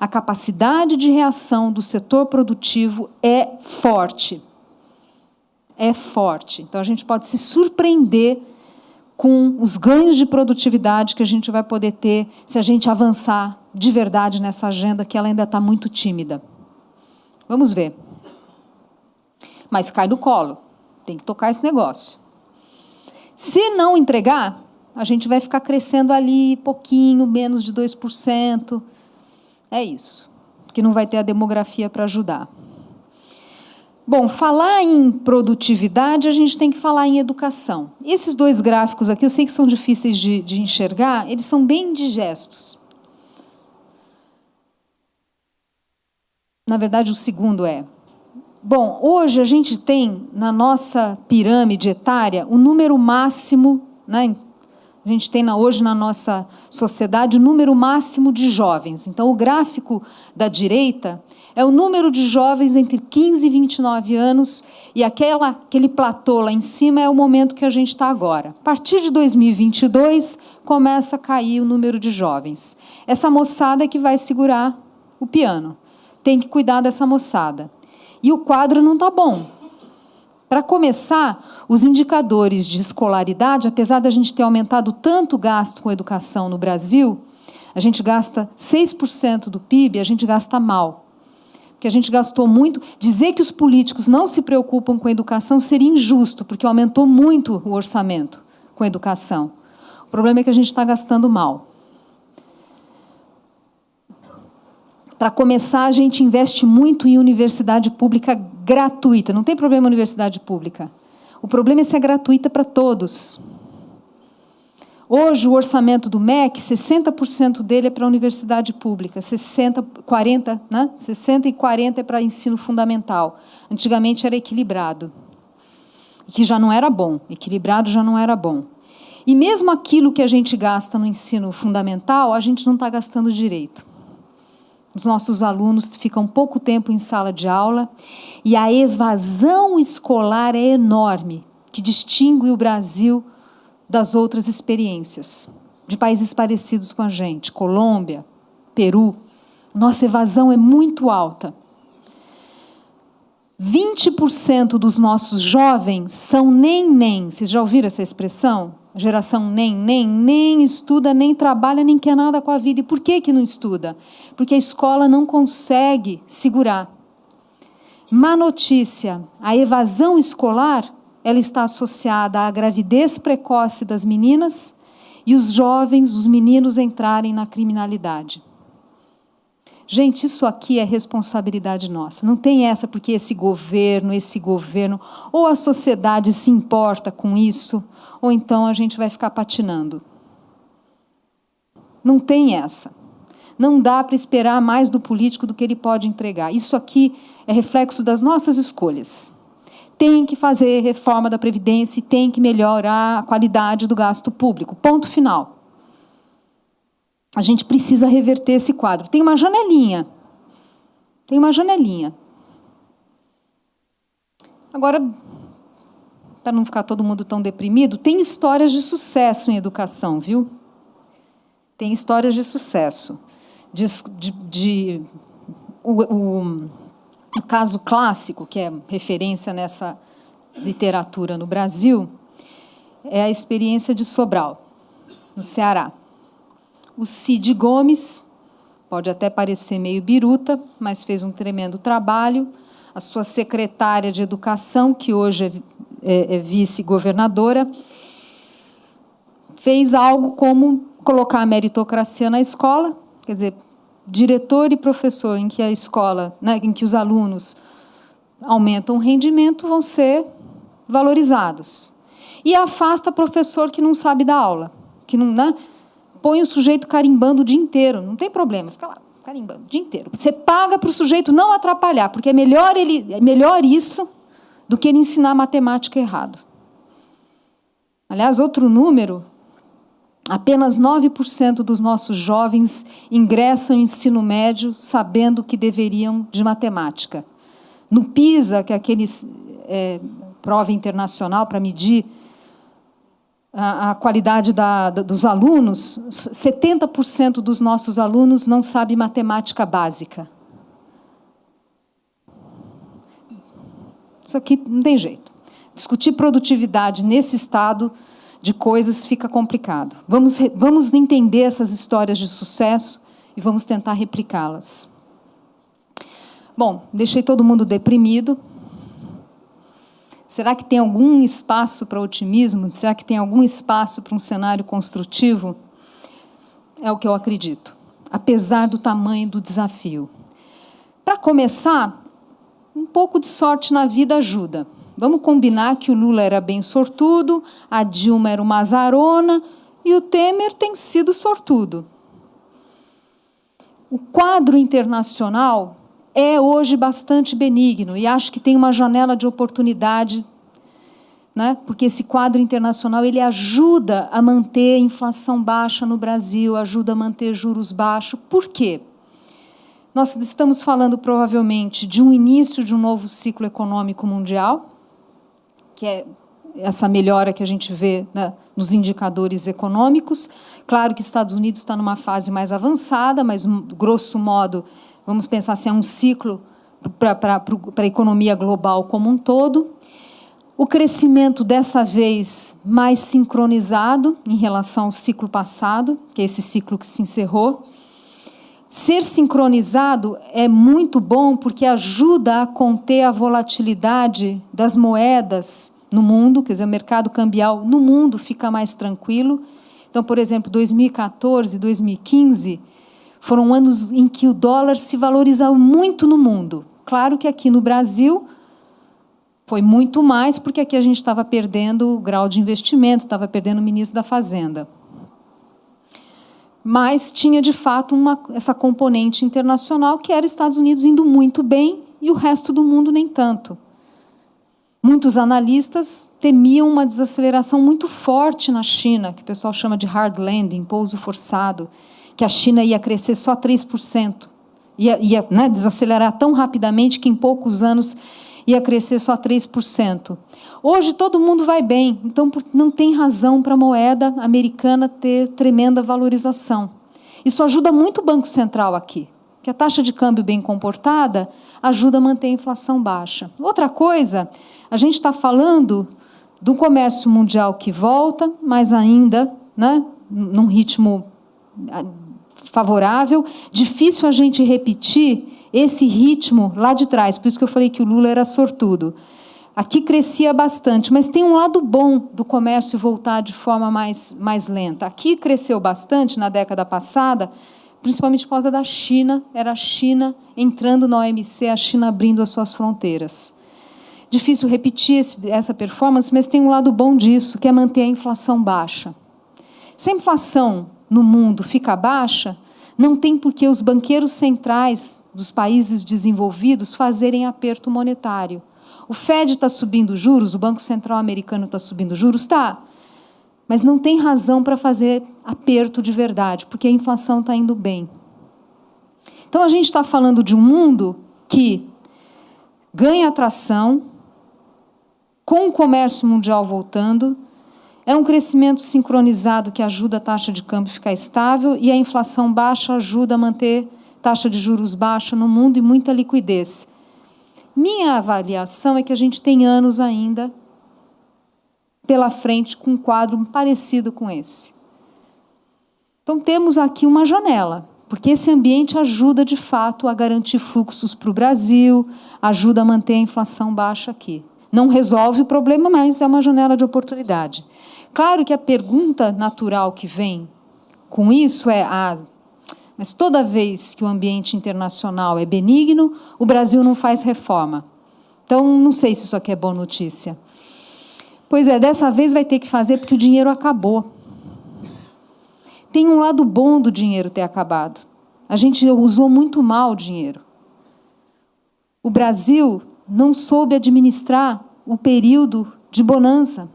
A capacidade de reação do setor produtivo é forte. É forte. Então, a gente pode se surpreender com os ganhos de produtividade que a gente vai poder ter se a gente avançar de verdade nessa agenda, que ela ainda está muito tímida. Vamos ver. Mas cai no colo. Tem que tocar esse negócio. Se não entregar, a gente vai ficar crescendo ali pouquinho, menos de 2%. É isso. Porque não vai ter a demografia para ajudar. Bom, falar em produtividade, a gente tem que falar em educação. Esses 2 gráficos aqui, eu sei que são difíceis de enxergar, eles são bem indigestos. Na verdade, o segundo é... Bom, hoje a gente tem, na nossa pirâmide etária, o número máximo, né? A gente tem hoje na nossa sociedade o número máximo de jovens. Então, o gráfico da direita é o número de jovens entre 15 e 29 anos, e aquele platô lá em cima é o momento que a gente está agora. A partir de 2022, começa a cair o número de jovens. Essa moçada é que vai segurar o piano. Tem que cuidar dessa moçada. E o quadro não está bom. Para começar, os indicadores de escolaridade, apesar da gente ter aumentado tanto o gasto com educação no Brasil, a gente gasta 6% do PIB, a gente gasta mal. Porque a gente gastou muito. Dizer que os políticos não se preocupam com a educação seria injusto, porque aumentou muito o orçamento com a educação. O problema é que a gente está gastando mal. Para começar, a gente investe muito em universidade pública gratuita. Não tem problema em universidade pública. O problema é ser gratuita para todos. Hoje, o orçamento do MEC, 60% dele é para a universidade pública, 60 e 40% é para ensino fundamental. Antigamente era equilibrado, que já não era bom. Equilibrado já não era bom. E mesmo aquilo que a gente gasta no ensino fundamental, a gente não está gastando direito. Os nossos alunos ficam pouco tempo em sala de aula e a evasão escolar é enorme, que distingue o Brasil das outras experiências, de países parecidos com a gente, Colômbia, Peru. Nossa evasão é muito alta. 20% dos nossos jovens são nem. Vocês já ouviram essa expressão? A geração nem estuda, nem trabalha, nem quer nada com a vida. E por que não estuda? Porque a escola não consegue segurar. Má notícia, a evasão escolar, ela está associada à gravidez precoce das meninas e os jovens, os meninos, entrarem na criminalidade. Gente, isso aqui é responsabilidade nossa. Não tem essa porque esse governo, ou a sociedade se importa com isso, ou então a gente vai ficar patinando. Não tem essa. Não dá para esperar mais do político do que ele pode entregar. Isso aqui é reflexo das nossas escolhas. Tem que fazer reforma da Previdência e tem que melhorar a qualidade do gasto público. Ponto final. A gente precisa reverter esse quadro. Tem uma janelinha. Agora, para não ficar todo mundo tão deprimido, tem histórias de sucesso em educação, viu? Tem histórias de sucesso. O caso clássico, que é referência nessa literatura no Brasil, é a experiência de Sobral, no Ceará. O Cid Gomes, pode até parecer meio biruta, mas fez um tremendo trabalho. a sua secretária de Educação, que hoje é vice-governadora, fez algo como colocar a meritocracia na escola, quer dizer, diretor e professor em que a escola, né, em que os alunos aumentam o rendimento, vão ser valorizados. E afasta professor que não sabe dar aula, que não, né, põe o sujeito carimbando o dia inteiro, não tem problema, fica lá carimbando o dia inteiro. Você paga para o sujeito não atrapalhar, porque é melhor isso do que ele ensinar matemática errado. Aliás, outro número, apenas 9% dos nossos jovens ingressam no ensino médio sabendo o que deveriam de matemática. No PISA, que é aquele prova internacional para medir a qualidade dos alunos, 70% dos nossos alunos não sabem matemática básica. Isso aqui não tem jeito. Discutir produtividade nesse estado de coisas fica complicado. Vamos entender essas histórias de sucesso e vamos tentar replicá-las. Bom, deixei todo mundo deprimido. Será que tem algum espaço para otimismo? Será que tem algum espaço para um cenário construtivo? É o que eu acredito, apesar do tamanho do desafio. Para começar, um pouco de sorte na vida ajuda. Vamos combinar que o Lula era bem sortudo, a Dilma era uma azarona e o Temer tem sido sortudo. O quadro internacional é hoje bastante benigno e acho que tem uma janela de oportunidade, né? Porque esse quadro internacional ele ajuda a manter a inflação baixa no Brasil, ajuda a manter juros baixos. Por quê? Nós estamos falando provavelmente de um início de um novo ciclo econômico mundial, que é essa melhora que a gente vê, né, nos indicadores econômicos. Claro que Estados Unidos está numa fase mais avançada, mas, grosso modo, vamos pensar se é um ciclo para a economia global como um todo. O crescimento, dessa vez, mais sincronizado em relação ao ciclo passado, que é esse ciclo que se encerrou. Ser sincronizado é muito bom porque ajuda a conter a volatilidade das moedas no mundo, quer dizer, o mercado cambial no mundo fica mais tranquilo. Então, por exemplo, 2014 e 2015 foram anos em que o dólar se valorizou muito no mundo. Claro que aqui no Brasil foi muito mais, porque aqui a gente estava perdendo o grau de investimento, estava perdendo o ministro da Fazenda. Mas tinha, de fato, essa componente internacional, que era Estados Unidos indo muito bem e o resto do mundo nem tanto. Muitos analistas temiam uma desaceleração muito forte na China, que o pessoal chama de hard landing, pouso forçado, que a China ia crescer só 3%, ia né, desacelerar tão rapidamente que em poucos anos ia crescer só 3%. Hoje todo mundo vai bem, então não tem razão para a moeda americana ter tremenda valorização. Isso ajuda muito o Banco Central aqui, porque a taxa de câmbio bem comportada ajuda a manter a inflação baixa. Outra coisa, a gente está falando do comércio mundial que volta, mas ainda, né, num ritmo favorável. Difícil a gente repetir esse ritmo lá de trás, por isso que eu falei que o Lula era sortudo. Aqui crescia bastante, mas tem um lado bom do comércio voltar de forma mais lenta. Aqui cresceu bastante na década passada, principalmente por causa da China, era a China entrando na OMC, a China abrindo as suas fronteiras. Difícil repetir essa performance, mas tem um lado bom disso, que é manter a inflação baixa. Se a inflação no mundo fica baixa, não tem por que os banqueiros centrais dos países desenvolvidos fazerem aperto monetário. O Fed está subindo juros, o Banco Central americano está subindo juros? Está. Mas não tem razão para fazer aperto de verdade, porque a inflação está indo bem. Então, a gente está falando de um mundo que ganha atração, com o comércio mundial voltando, é um crescimento sincronizado que ajuda a taxa de câmbio a ficar estável e a inflação baixa ajuda a manter taxa de juros baixa no mundo e muita liquidez. Minha avaliação é que a gente tem anos ainda pela frente com um quadro parecido com esse. Então, temos aqui uma janela. Porque esse ambiente ajuda, de fato, a garantir fluxos para o Brasil, ajuda a manter a inflação baixa aqui. Não resolve o problema, mas é uma janela de oportunidade. Claro que a pergunta natural que vem com isso é: mas toda vez que o ambiente internacional é benigno, o Brasil não faz reforma. Então, não sei se isso aqui é boa notícia. Pois é, dessa vez vai ter que fazer porque o dinheiro acabou. Tem um lado bom do dinheiro ter acabado. A gente usou muito mal o dinheiro. O Brasil não soube administrar o período de bonança.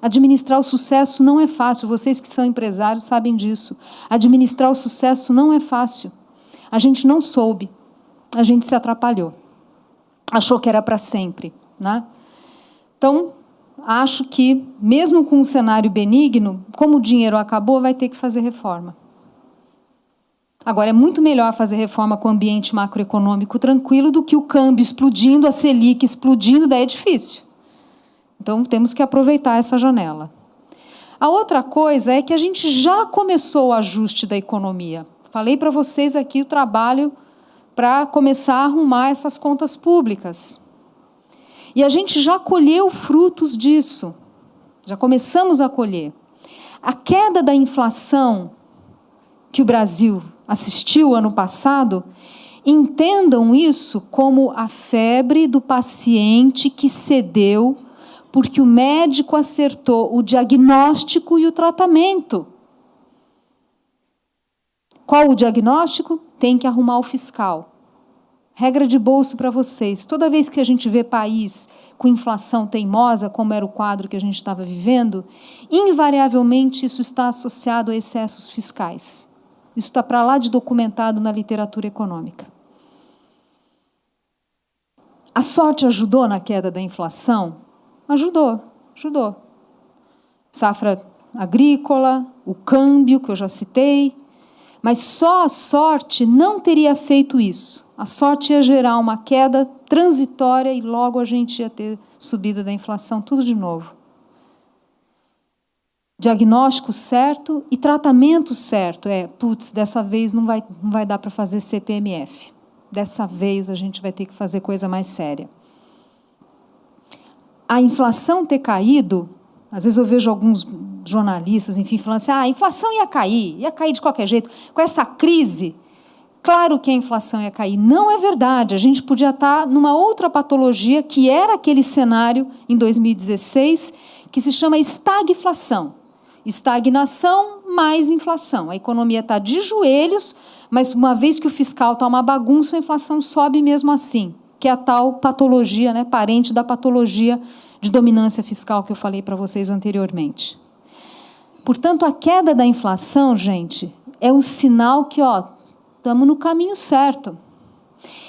Administrar o sucesso não é fácil. Vocês que são empresários sabem disso. Administrar o sucesso não é fácil. A gente não soube. A gente se atrapalhou. Achou que era para sempre, né? Então, acho que, mesmo com um cenário benigno, como o dinheiro acabou, vai ter que fazer reforma. Agora, é muito melhor fazer reforma com o ambiente macroeconômico tranquilo do que o câmbio explodindo, a Selic explodindo, daí é difícil. Então, temos que aproveitar essa janela. A outra coisa é que a gente já começou o ajuste da economia. Falei para vocês aqui o trabalho para começar a arrumar essas contas públicas. E a gente já colheu frutos disso. Já começamos a colher. A queda da inflação que o Brasil assistiu ano passado, entendam isso como a febre do paciente que cedeu porque o médico acertou o diagnóstico e o tratamento. Qual o diagnóstico? Tem que arrumar o fiscal. Regra de bolso para vocês. Toda vez que a gente vê país com inflação teimosa, como era o quadro que a gente estava vivendo, invariavelmente isso está associado a excessos fiscais. Isso está para lá de documentado na literatura econômica. A sorte ajudou na queda da inflação? Ajudou. Safra agrícola, o câmbio, que eu já citei, mas só a sorte não teria feito isso. A sorte ia gerar uma queda transitória e logo a gente ia ter subida da inflação, tudo de novo. Diagnóstico certo e tratamento certo. Dessa vez não vai dar para fazer CPMF. Dessa vez a gente vai ter que fazer coisa mais séria. A inflação ter caído, às vezes eu vejo alguns jornalistas, enfim, falando assim, a inflação ia cair de qualquer jeito. Com essa crise, claro que a inflação ia cair. Não é verdade, a gente podia estar numa outra patologia, que era aquele cenário em 2016, que se chama estagflação. Estagnação mais inflação. A economia está de joelhos, mas uma vez que o fiscal está uma bagunça, a inflação sobe mesmo assim, que é a tal patologia, né, parente da patologia de dominância fiscal que eu falei para vocês anteriormente. Portanto, a queda da inflação, gente, é um sinal que estamos no caminho certo.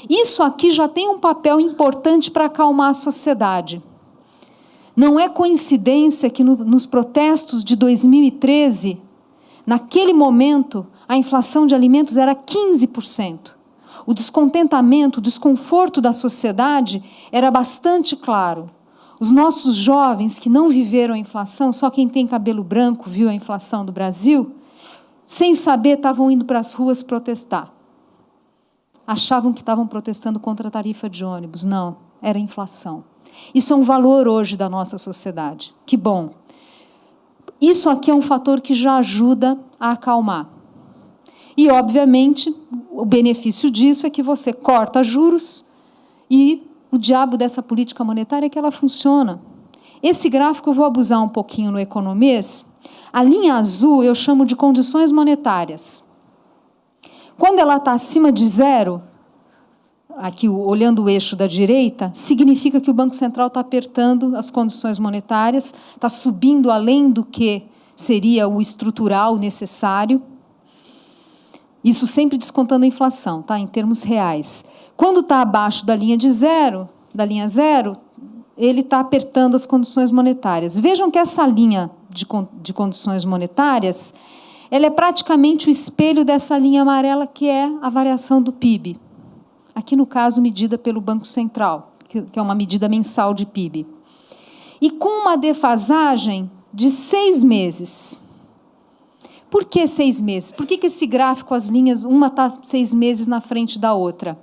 Isso aqui já tem um papel importante para acalmar a sociedade. Não é coincidência que nos protestos de 2013, naquele momento, a inflação de alimentos era 15%. O descontentamento, o desconforto da sociedade era bastante claro. Os nossos jovens que não viveram a inflação, só quem tem cabelo branco viu a inflação do Brasil, sem saber estavam indo para as ruas protestar. Achavam que estavam protestando contra a tarifa de ônibus. Não, era inflação. Isso é um valor hoje da nossa sociedade. Que bom. Isso aqui é um fator que já ajuda a acalmar. E, obviamente, o benefício disso é que você corta juros e o diabo dessa política monetária é que ela funciona. Esse gráfico eu vou abusar um pouquinho no economês. A linha azul eu chamo de condições monetárias. Quando ela está acima de zero, aqui olhando o eixo da direita, significa que o Banco Central está apertando as condições monetárias, está subindo além do que seria o estrutural necessário. Isso sempre descontando a inflação, tá? Em termos reais. Quando está abaixo da linha zero, ele está apertando as condições monetárias. Vejam que essa linha de condições monetárias, ela é praticamente o espelho dessa linha amarela, que é a variação do PIB. Aqui, no caso, medida pelo Banco Central, que é uma medida mensal de PIB. E com uma defasagem de 6 meses. Por que 6 meses? Por que esse gráfico, as linhas, uma está 6 meses na frente da outra?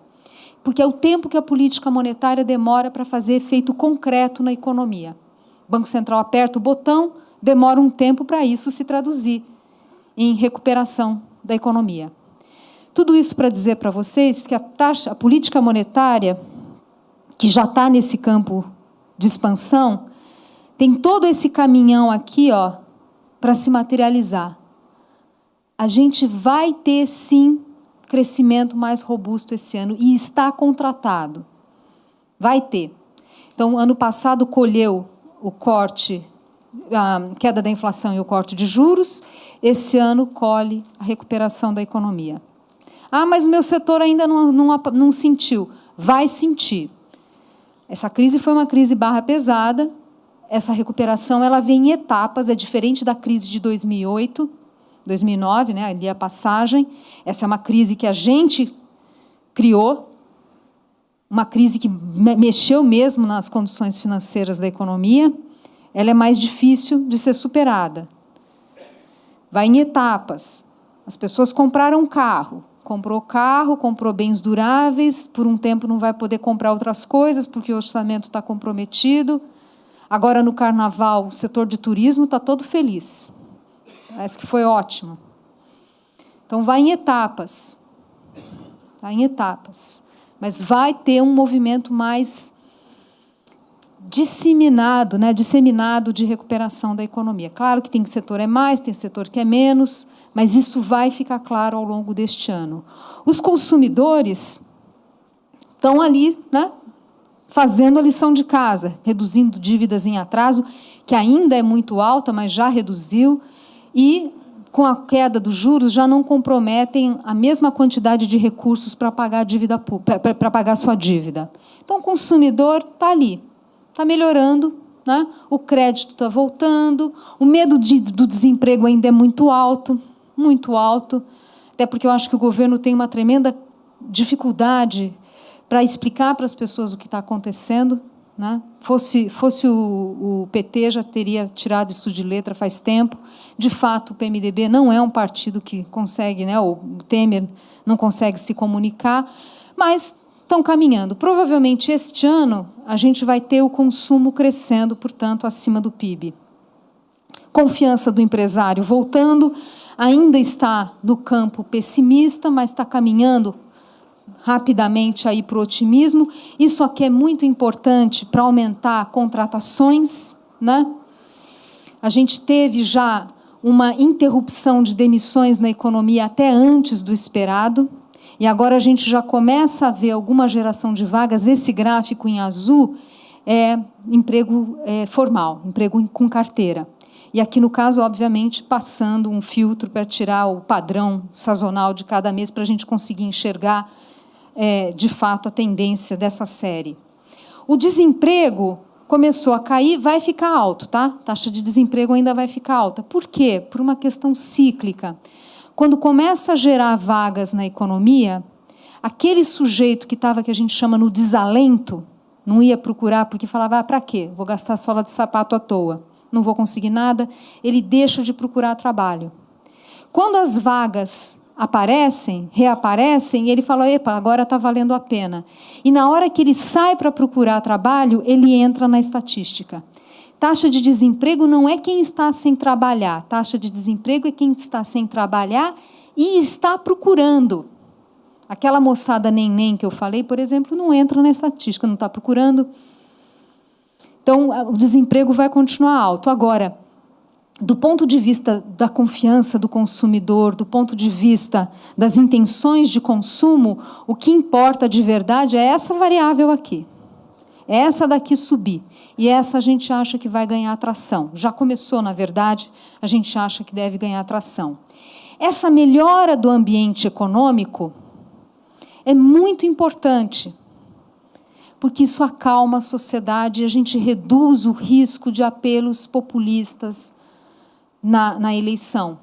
Porque é o tempo que a política monetária demora para fazer efeito concreto na economia. O Banco Central aperta o botão, demora um tempo para isso se traduzir em recuperação da economia. Tudo isso para dizer para vocês que a política monetária, que já está nesse campo de expansão, tem todo esse caminhão aqui, ó, para se materializar. A gente vai ter, sim, crescimento mais robusto esse ano, e está contratado. Vai ter. Então, ano passado colheu o corte, a queda da inflação e o corte de juros, esse ano colhe a recuperação da economia. Ah, mas o meu setor ainda não sentiu. Vai sentir. Essa crise foi uma crise barra pesada, essa recuperação ela vem em etapas, é diferente da crise de 2008, 2009, né, ali a passagem. Essa é uma crise que a gente criou, uma crise que mexeu mesmo nas condições financeiras da economia. Ela é mais difícil de ser superada. Vai em etapas. As pessoas compraram carro, comprou bens duráveis, por um tempo não vai poder comprar outras coisas, porque o orçamento está comprometido. Agora, no Carnaval, o setor de turismo está todo feliz. Parece que foi ótimo. Então, vai em etapas. Vai em etapas. Mas vai ter um movimento mais disseminado, né, de recuperação da economia. Claro que tem setor é mais, tem setor que é menos, mas isso vai ficar claro ao longo deste ano. Os consumidores estão ali, né, fazendo a lição de casa, reduzindo dívidas em atraso, que ainda é muito alta, mas já reduziu, e com a queda dos juros já não comprometem a mesma quantidade de recursos para pagar a dívida, para pagar a sua dívida. Então, o consumidor está ali, está melhorando, né? O crédito está voltando, o medo do desemprego ainda é muito alto, até porque eu acho que o governo tem uma tremenda dificuldade para explicar para as pessoas o que está acontecendo, né? Fosse o PT, já teria tirado isso de letra faz tempo. De fato, o PMDB não é um partido que consegue, né? O Temer não consegue se comunicar, mas estão caminhando. Provavelmente, este ano, a gente vai ter o consumo crescendo, portanto, acima do PIB. Confiança do empresário voltando, ainda está no campo pessimista, mas está caminhando rapidamente aí para o otimismo. Isso aqui é muito importante para aumentar contratações, né? A gente teve já uma interrupção de demissões na economia até antes do esperado, e agora a gente já começa a ver alguma geração de vagas. Esse gráfico em azul é emprego formal, emprego com carteira. E aqui, no caso, obviamente, passando um filtro para tirar o padrão sazonal de cada mês, para a gente conseguir enxergar, de fato, a tendência dessa série. O desemprego começou a cair, vai ficar alto, tá? A taxa de desemprego ainda vai ficar alta. Por quê? Por uma questão cíclica. Quando começa a gerar vagas na economia, aquele sujeito que estava, que a gente chama no desalento, não ia procurar porque falava, para quê? Vou gastar sola de sapato à toa, não vou conseguir nada, ele deixa de procurar trabalho. Quando as vagas reaparecem, ele fala, epa, agora está valendo a pena. E na hora que ele sai para procurar trabalho, ele entra na estatística. Taxa de desemprego não é quem está sem trabalhar, taxa de desemprego é quem está sem trabalhar e está procurando. Aquela moçada neném que eu falei, por exemplo, não entra na estatística, não está procurando. Então, o desemprego vai continuar alto. Agora, do ponto de vista da confiança do consumidor, do ponto de vista das intenções de consumo, o que importa de verdade é essa variável aqui. É essa daqui subir. E essa a gente acha que vai ganhar atração. Já começou, na verdade, a gente acha que deve ganhar atração. Essa melhora do ambiente econômico é muito importante, porque isso acalma a sociedade e a gente reduz o risco de apelos populistas na eleição.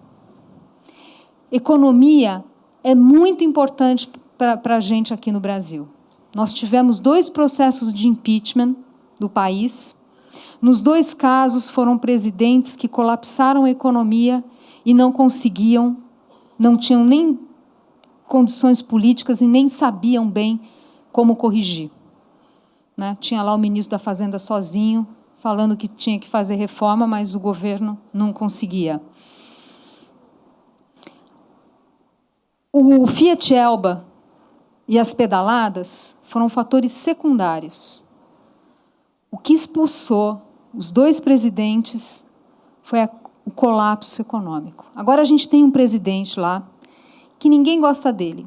Economia é muito importante para a gente aqui no Brasil. Nós tivemos 2 processos de impeachment do país. Nos 2 casos, foram presidentes que colapsaram a economia e não conseguiam, não tinham nem condições políticas e nem sabiam bem como corrigir. Né? Tinha lá o ministro da Fazenda sozinho, falando que tinha que fazer reforma, mas o governo não conseguia. O Fiat Elba e as pedaladas foram fatores secundários. O que expulsou os dois presidentes foi o colapso econômico. Agora a gente tem um presidente lá que ninguém gosta dele.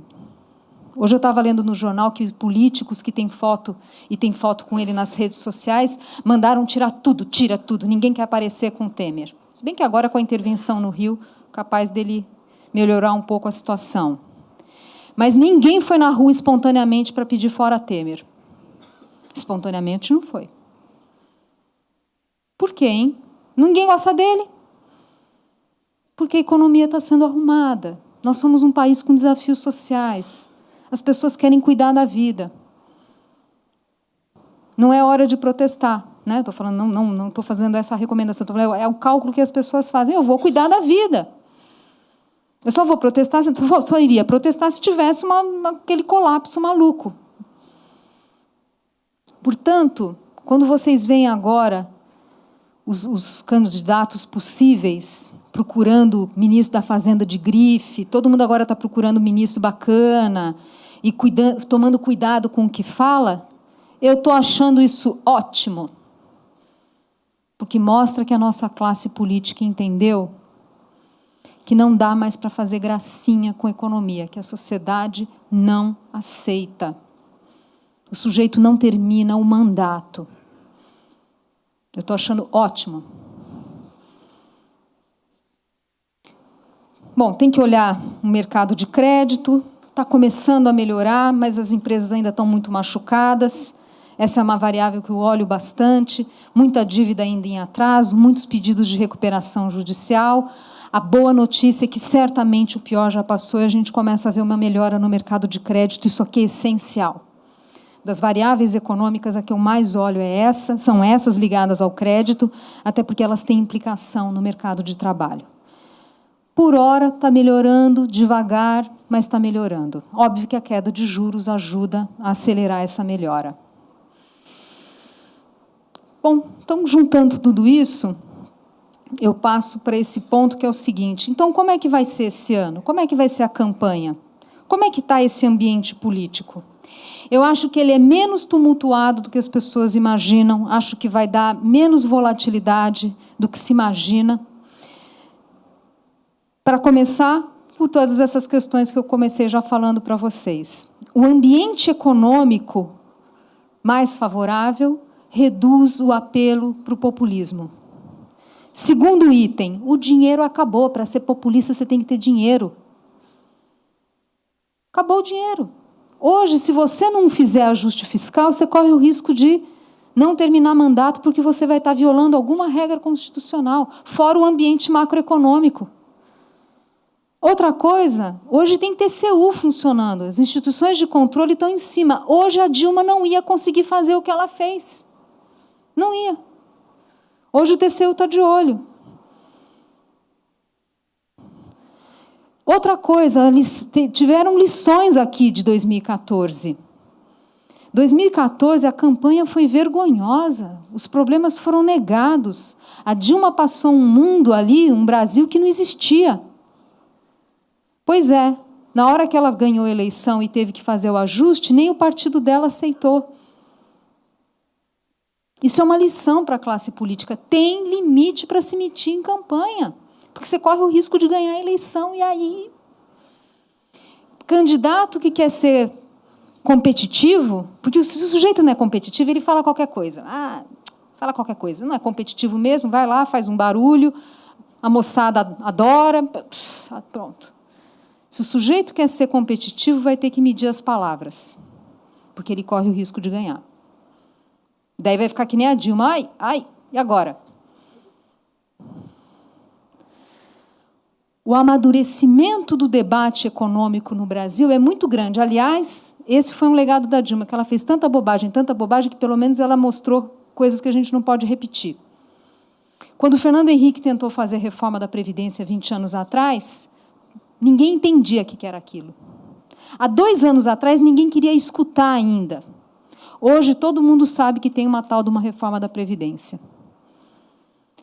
Hoje eu estava lendo no jornal que políticos que têm foto e tem foto com ele nas redes sociais mandaram tirar tudo, tira tudo, ninguém quer aparecer com o Temer. Se bem que agora com a intervenção no Rio, capaz dele melhorar um pouco a situação. Mas ninguém foi na rua espontaneamente para pedir fora Temer. Espontaneamente não foi. Por quê, hein? Ninguém gosta dele. Porque a economia está sendo arrumada. Nós somos um país com desafios sociais. As pessoas querem cuidar da vida. Não é hora de protestar. Né? Estou falando, não estou fazendo essa recomendação. Tô falando, é o cálculo que as pessoas fazem. Eu vou cuidar da vida. Eu só vou protestar, só iria protestar se tivesse aquele colapso maluco. Portanto, quando vocês veem agora os candidatos possíveis procurando ministro da Fazenda de grife, todo mundo agora está procurando ministro bacana e tomando cuidado com o que fala, eu estou achando isso ótimo, porque mostra que a nossa classe política entendeu que não dá mais para fazer gracinha com a economia, que a sociedade não aceita. O sujeito não termina o mandato. Eu estou achando ótimo. Bom, tem que olhar o mercado de crédito, está começando a melhorar, mas as empresas ainda estão muito machucadas. Essa é uma variável que eu olho bastante. Muita dívida ainda em atraso, muitos pedidos de recuperação judicial. A boa notícia é que certamente o pior já passou e a gente começa a ver uma melhora no mercado de crédito. Isso aqui é essencial. Das variáveis econômicas, a que eu mais olho são essas ligadas ao crédito, até porque elas têm implicação no mercado de trabalho. Por hora, está melhorando, devagar, mas está melhorando. Óbvio que a queda de juros ajuda a acelerar essa melhora. Bom, então, juntando tudo isso, eu passo para esse ponto que é o seguinte. Então, como é que vai ser esse ano? Como é que vai ser a campanha? Como é que está esse ambiente político? Eu acho que ele é menos tumultuado do que as pessoas imaginam, acho que vai dar menos volatilidade do que se imagina. Para começar, por todas essas questões que eu comecei já falando para vocês. O ambiente econômico mais favorável reduz o apelo para o populismo. Segundo item, o dinheiro acabou. Para ser populista, você tem que ter dinheiro. Acabou o dinheiro. Hoje, se você não fizer ajuste fiscal, você corre o risco de não terminar mandato porque você vai estar violando alguma regra constitucional, fora o ambiente macroeconômico. Outra coisa, hoje tem TCU funcionando, as instituições de controle estão em cima. Hoje a Dilma não ia conseguir fazer o que ela fez. Não ia. Hoje o TCU está de olho. Outra coisa, tiveram lições aqui de 2014. 2014, a campanha foi vergonhosa, os problemas foram negados. A Dilma passou um mundo ali, um Brasil que não existia. Pois é, na hora que ela ganhou a eleição e teve que fazer o ajuste, nem o partido dela aceitou. Isso é uma lição para a classe política. Tem limite para se meter em campanha, porque você corre o risco de ganhar a eleição. E aí, candidato que quer ser competitivo, porque se o sujeito não é competitivo, ele fala qualquer coisa. Fala qualquer coisa. Não é competitivo mesmo, vai lá, faz um barulho, a moçada adora, pronto. Se o sujeito quer ser competitivo, vai ter que medir as palavras, porque ele corre o risco de ganhar. Daí vai ficar que nem a Dilma. Ai, e agora? O amadurecimento do debate econômico no Brasil é muito grande. Aliás, esse foi um legado da Dilma, que ela fez tanta bobagem, que pelo menos ela mostrou coisas que a gente não pode repetir. Quando o Fernando Henrique tentou fazer a reforma da Previdência 20 anos atrás, ninguém entendia o que era aquilo. Há 2 anos atrás, ninguém queria escutar ainda. Hoje, todo mundo sabe que tem uma tal de uma reforma da Previdência.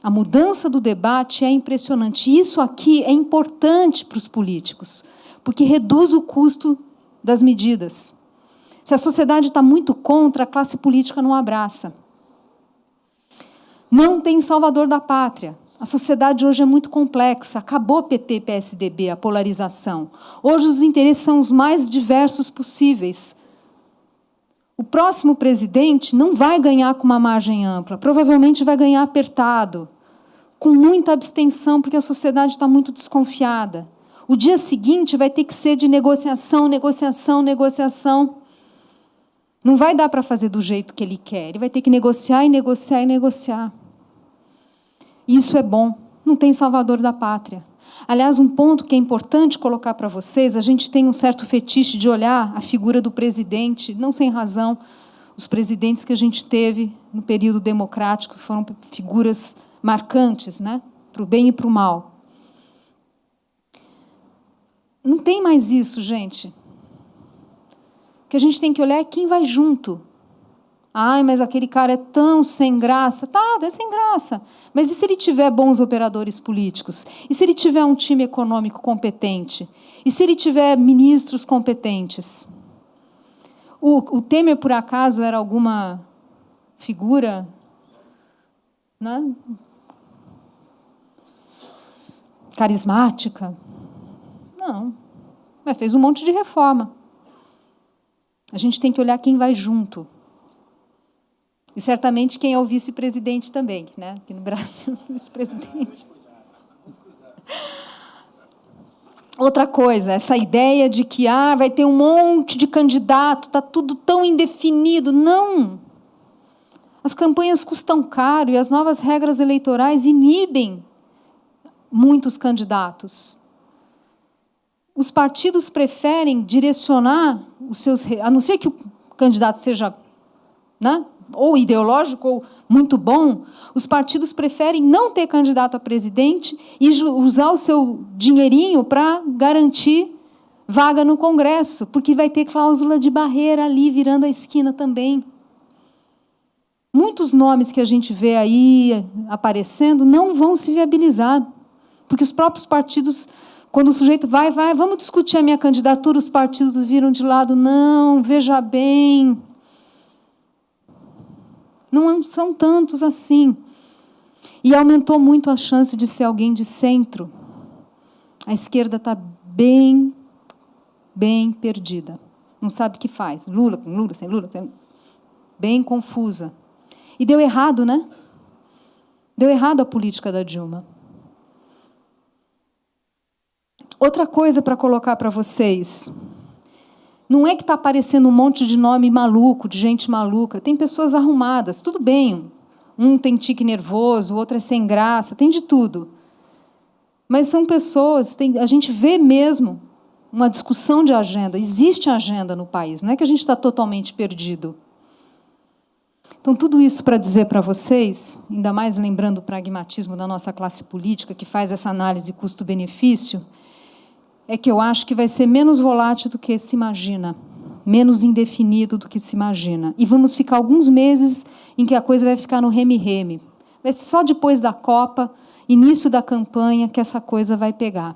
A mudança do debate é impressionante. Isso aqui é importante para os políticos, porque reduz o custo das medidas. Se a sociedade está muito contra, a classe política não abraça. Não tem salvador da pátria. A sociedade hoje é muito complexa. Acabou PT, PSDB, a polarização. Hoje os interesses são os mais diversos possíveis. O próximo presidente não vai ganhar com uma margem ampla. Provavelmente vai ganhar apertado, com muita abstenção, porque a sociedade está muito desconfiada. O dia seguinte vai ter que ser de negociação, negociação, negociação. Não vai dar para fazer do jeito que ele quer. Ele vai ter que negociar e negociar e negociar. Isso é bom. Não tem salvador da pátria. Aliás, um ponto que é importante colocar para vocês, a gente tem um certo fetiche de olhar a figura do presidente, não sem razão, os presidentes que a gente teve no período democrático foram figuras marcantes, né? Para o bem e para o mal. Não tem mais isso, gente. O que a gente tem que olhar é quem vai junto. Ai, mas aquele cara é tão sem graça. Tá, é sem graça. Mas e se ele tiver bons operadores políticos? E se ele tiver um time econômico competente? E se ele tiver ministros competentes? O Temer, por acaso, era alguma figura, né, carismática? Não. Mas fez um monte de reforma. A gente tem que olhar quem vai junto. E, certamente, quem é o vice-presidente também, né? Aqui no Brasil, vice-presidente. Outra coisa, essa ideia de que vai ter um monte de candidato, está tudo tão indefinido. Não! As campanhas custam caro e as novas regras eleitorais inibem muitos candidatos. Os partidos preferem direcionar os seus... A não ser que o candidato seja, né, ou ideológico ou muito bom, os partidos preferem não ter candidato a presidente e usar o seu dinheirinho para garantir vaga no Congresso, porque vai ter cláusula de barreira ali, virando a esquina também. Muitos nomes que a gente vê aí aparecendo não vão se viabilizar, porque os próprios partidos... Quando o sujeito vai, vamos discutir a minha candidatura, os partidos viram de lado, não, veja bem. Não são tantos assim. E aumentou muito a chance de ser alguém de centro. A esquerda está bem perdida. Não sabe o que faz. Lula com Lula, sem Lula. Bem confusa. E deu errado, né? Deu errado a política da Dilma. Outra coisa para colocar para vocês. Não é que está aparecendo um monte de nome maluco, de gente maluca. Tem pessoas arrumadas, tudo bem. Um tem tique nervoso, o outro é sem graça, tem de tudo. Mas são pessoas, a gente vê mesmo uma discussão de agenda. Existe agenda no país, não é que a gente está totalmente perdido. Então, tudo isso para dizer para vocês, ainda mais lembrando o pragmatismo da nossa classe política, que faz essa análise custo-benefício, é que eu acho que vai ser menos volátil do que se imagina, menos indefinido do que se imagina. E vamos ficar alguns meses em que a coisa vai ficar no reme-reme. Vai ser só depois da Copa, início da campanha, que essa coisa vai pegar.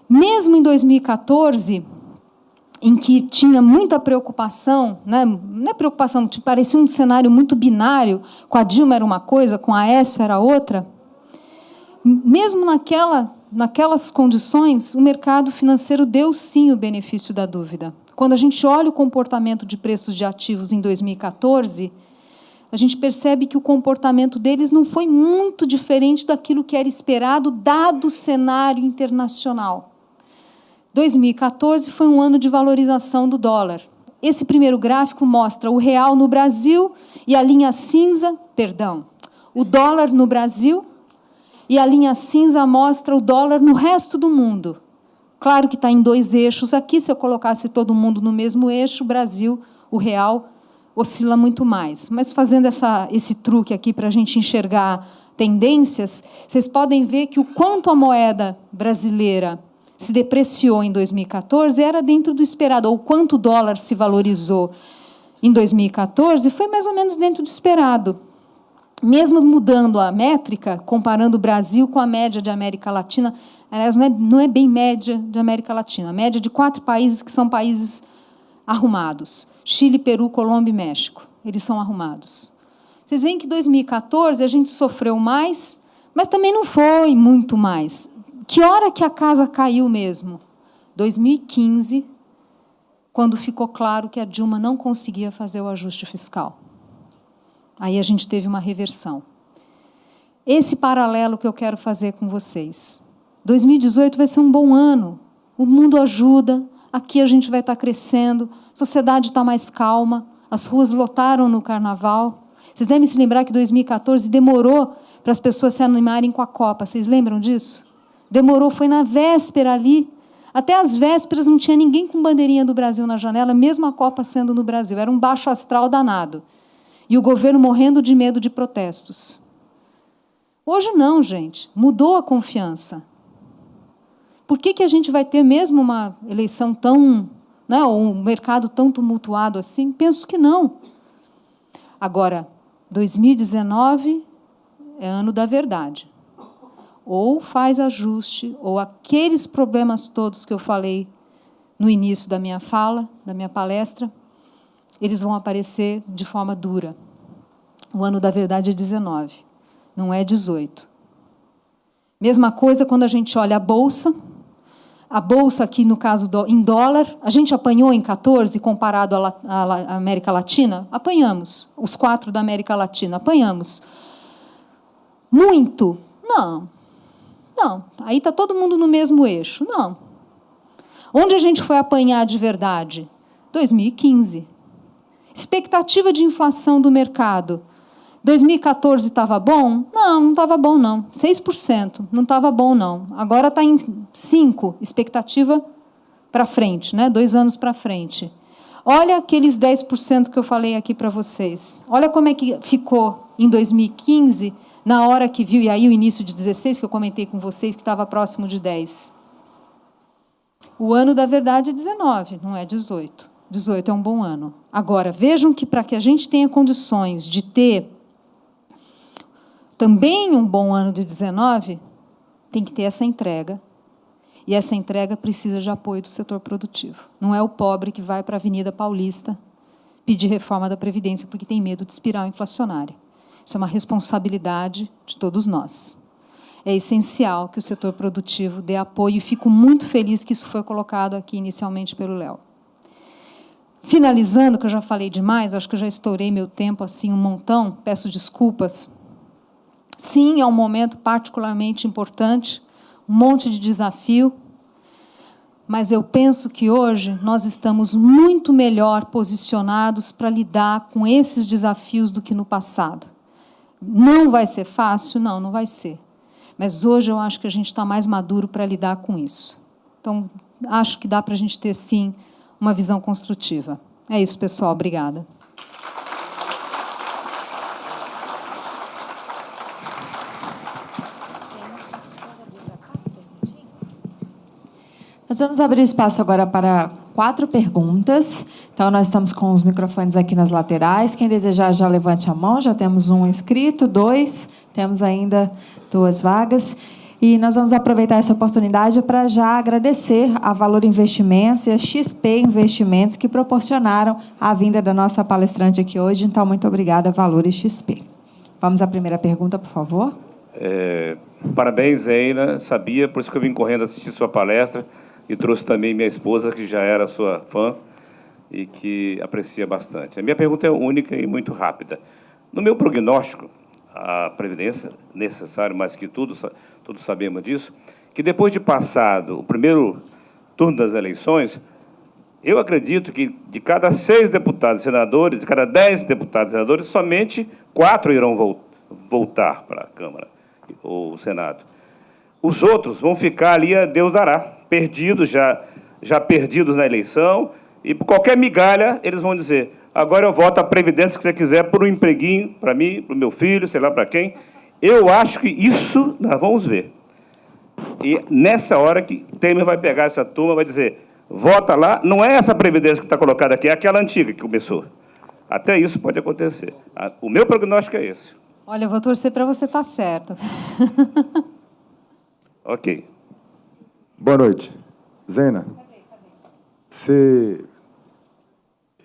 Mesmo em 2014, em que tinha muita preocupação, né? Não é preocupação, parecia um cenário muito binário, com a Dilma era uma coisa, com a Aécio era outra, mesmo naquelas condições, o mercado financeiro deu, sim, o benefício da dúvida. Quando a gente olha o comportamento de preços de ativos em 2014, a gente percebe que o comportamento deles não foi muito diferente daquilo que era esperado, dado o cenário internacional. 2014 foi um ano de valorização do dólar. Esse primeiro gráfico mostra o real no Brasil e a linha cinza, o dólar no Brasil, e a linha cinza mostra o dólar no resto do mundo. Claro que está em 2 eixos aqui, se eu colocasse todo mundo no mesmo eixo, o Brasil, o real, oscila muito mais. Mas fazendo esse truque aqui para a gente enxergar tendências, vocês podem ver que o quanto a moeda brasileira se depreciou em 2014 era dentro do esperado, ou quanto o dólar se valorizou em 2014 foi mais ou menos dentro do esperado. Mesmo mudando a métrica, comparando o Brasil com a média de América Latina, aliás, não é bem média de América Latina, a média de 4 países que são países arrumados: Chile, Peru, Colômbia e México. Eles são arrumados. Vocês veem que em 2014 a gente sofreu mais, mas também não foi muito mais. Que hora que a casa caiu mesmo? 2015, quando ficou claro que a Dilma não conseguia fazer o ajuste fiscal. Aí a gente teve uma reversão. Esse paralelo que eu quero fazer com vocês. 2018 vai ser um bom ano. O mundo ajuda, aqui a gente vai estar crescendo, a sociedade está mais calma, as ruas lotaram no carnaval. Vocês devem se lembrar que 2014 demorou para as pessoas se animarem com a Copa. Vocês lembram disso? Demorou, foi na véspera ali. Até as vésperas não tinha ninguém com bandeirinha do Brasil na janela, mesmo a Copa sendo no Brasil. Era um baixo astral danado. E o governo morrendo de medo de protestos. Hoje não, gente. Mudou a confiança. Por que a gente vai ter mesmo uma eleição tão, né, ou um mercado tão tumultuado assim? Penso que não. Agora, 2019 é ano da verdade. Ou faz ajuste, ou aqueles problemas todos que eu falei no início da minha fala, da minha palestra, eles vão aparecer de forma dura. O ano da verdade é 19, não é 18. Mesma coisa quando a gente olha a Bolsa. A Bolsa aqui, no caso, em dólar, a gente apanhou em 14, comparado à América Latina? Apanhamos. Os 4 da América Latina, apanhamos. Muito? Não. Não. Aí está todo mundo no mesmo eixo? Não. Onde a gente foi apanhar de verdade? 2015. Expectativa de inflação do mercado. 2014 estava bom? Não, não estava bom, não. 6%, não estava bom, não. Agora está em 5%, expectativa para frente, né? 2 anos para frente. Olha aqueles 10% que eu falei aqui para vocês. Olha como é que ficou em 2015, na hora que viu, e aí o início de 16, que eu comentei com vocês, que estava próximo de 10. O ano da verdade é 19, não é 18. 18 é um bom ano. Agora, vejam que para que a gente tenha condições de ter também um bom ano de 19, tem que ter essa entrega. E essa entrega precisa de apoio do setor produtivo. Não é o pobre que vai para a Avenida Paulista pedir reforma da Previdência porque tem medo de espiral inflacionária. Isso é uma responsabilidade de todos nós. É essencial que o setor produtivo dê apoio e fico muito feliz que isso foi colocado aqui inicialmente pelo Léo. Finalizando, que eu já falei demais, acho que eu já estourei meu tempo assim um montão, peço desculpas. Sim, é um momento particularmente importante, um monte de desafio, mas eu penso que hoje nós estamos muito melhor posicionados para lidar com esses desafios do que no passado. Não vai ser fácil? Não, não vai ser. Mas hoje eu acho que a gente está mais maduro para lidar com isso. Então, acho que dá para a gente ter, sim, uma visão construtiva. É isso, pessoal. Obrigada. Nós vamos abrir espaço agora para 4 perguntas. Então, nós estamos com os microfones aqui nas laterais. Quem desejar, já levante a mão. Já temos um inscrito, 2. Temos ainda 2 vagas. E nós vamos aproveitar essa oportunidade para já agradecer a Valor Investimentos e a XP Investimentos que proporcionaram a vinda da nossa palestrante aqui hoje. Então, muito obrigada, Valor e XP. Vamos à primeira pergunta, por favor. Parabéns, Eina. Sabia, por isso que eu vim correndo assistir sua palestra. E trouxe também minha esposa, que já era sua fã e que aprecia bastante. A minha pergunta é única e muito rápida. No meu prognóstico, a Previdência, necessário mais que tudo, todos sabemos disso, que depois de passado o primeiro turno das eleições, eu acredito que de cada 6 deputados e senadores, de cada 10 deputados e senadores, somente 4 irão voltar para a Câmara ou o Senado. Os outros vão ficar ali, a Deus dará, perdidos, já perdidos na eleição, e por qualquer migalha, eles vão dizer, agora eu voto a Previdência que você quiser por um empreguinho, para mim, para o meu filho, sei lá para quem, Eu acho que isso nós vamos ver. E nessa hora que Temer vai pegar essa turma, vai dizer, vota lá, não é essa Previdência que está colocada aqui, é aquela antiga que começou. Até isso pode acontecer. O meu prognóstico é esse. Olha, eu vou torcer para você estar certo. Ok. Boa noite. Zena,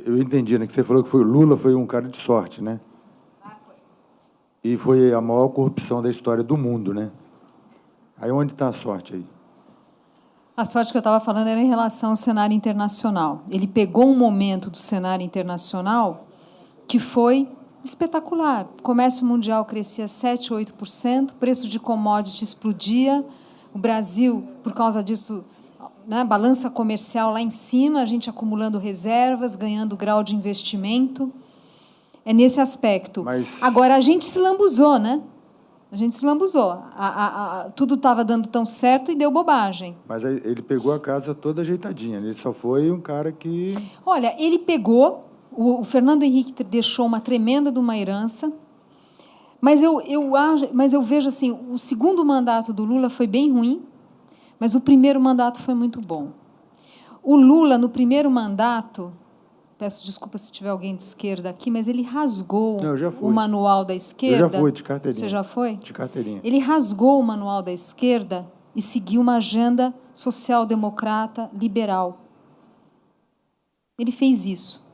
eu entendi, né, que você falou que o Lula foi um cara de sorte, né? E foi a maior corrupção da história do mundo, né? Aí onde está a sorte aí? A sorte que eu estava falando era em relação ao cenário internacional. Ele pegou um momento do cenário internacional que foi espetacular. O comércio mundial crescia 7%, 8%, o preço de commodity explodia. O Brasil, por causa disso, né, balança comercial lá em cima, a gente acumulando reservas, ganhando grau de investimento. É nesse aspecto. Mas... Agora, a gente se lambuzou, né? A gente se lambuzou. Tudo estava dando tão certo e deu bobagem. Mas aí ele pegou a casa toda ajeitadinha. Ele só foi um cara que... Olha, ele pegou... O Fernando Henrique deixou uma tremenda de uma herança, mas eu vejo assim, o segundo mandato do Lula foi bem ruim, mas o primeiro mandato foi muito bom. O Lula, no primeiro mandato, peço desculpa se tiver alguém de esquerda aqui, mas ele rasgou o manual da esquerda. Eu já fui, de carteirinha. Você já foi? De carteirinha. Ele rasgou o manual da esquerda e seguiu uma agenda social-democrata liberal. Ele fez isso.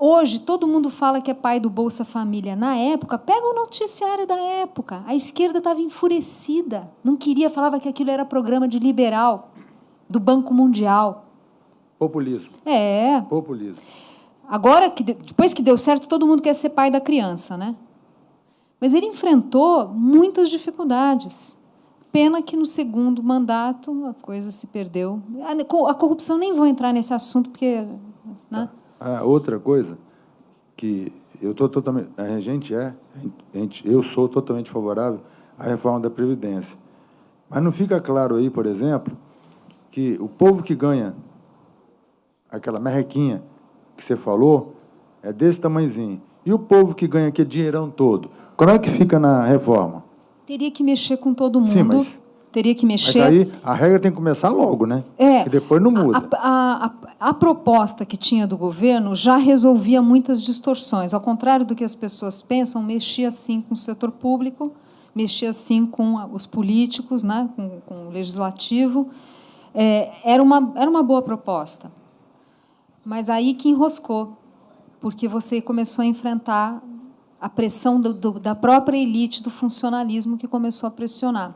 Hoje, todo mundo fala que é pai do Bolsa Família. Na época, pega o noticiário da época. A esquerda estava enfurecida. Não queria, falava que aquilo era programa de liberal, do Banco Mundial. Populismo. É. Populismo. Agora, depois que deu certo, todo mundo quer ser pai da criança, né? Mas ele enfrentou muitas dificuldades. Pena que no segundo mandato a coisa se perdeu. A corrupção, nem vou entrar nesse assunto, porque... Né? Outra coisa que eu sou totalmente favorável à reforma da Previdência. Mas não fica claro aí, por exemplo, que o povo que ganha aquela merrequinha que você falou é desse tamanhozinho. E o povo que ganha aquele dinheirão todo, como é que fica na reforma? Teria que mexer com todo mundo. Sim, mas... Teria que mexer. Mas aí a regra tem que começar logo, né? É. Que depois não muda. A proposta que tinha do governo já resolvia muitas distorções. Ao contrário do que as pessoas pensam, mexia sim com o setor público, mexia sim com os políticos, né? com o legislativo. Era uma boa proposta. Mas aí que enroscou, porque você começou a enfrentar a pressão da própria elite do funcionalismo que começou a pressionar.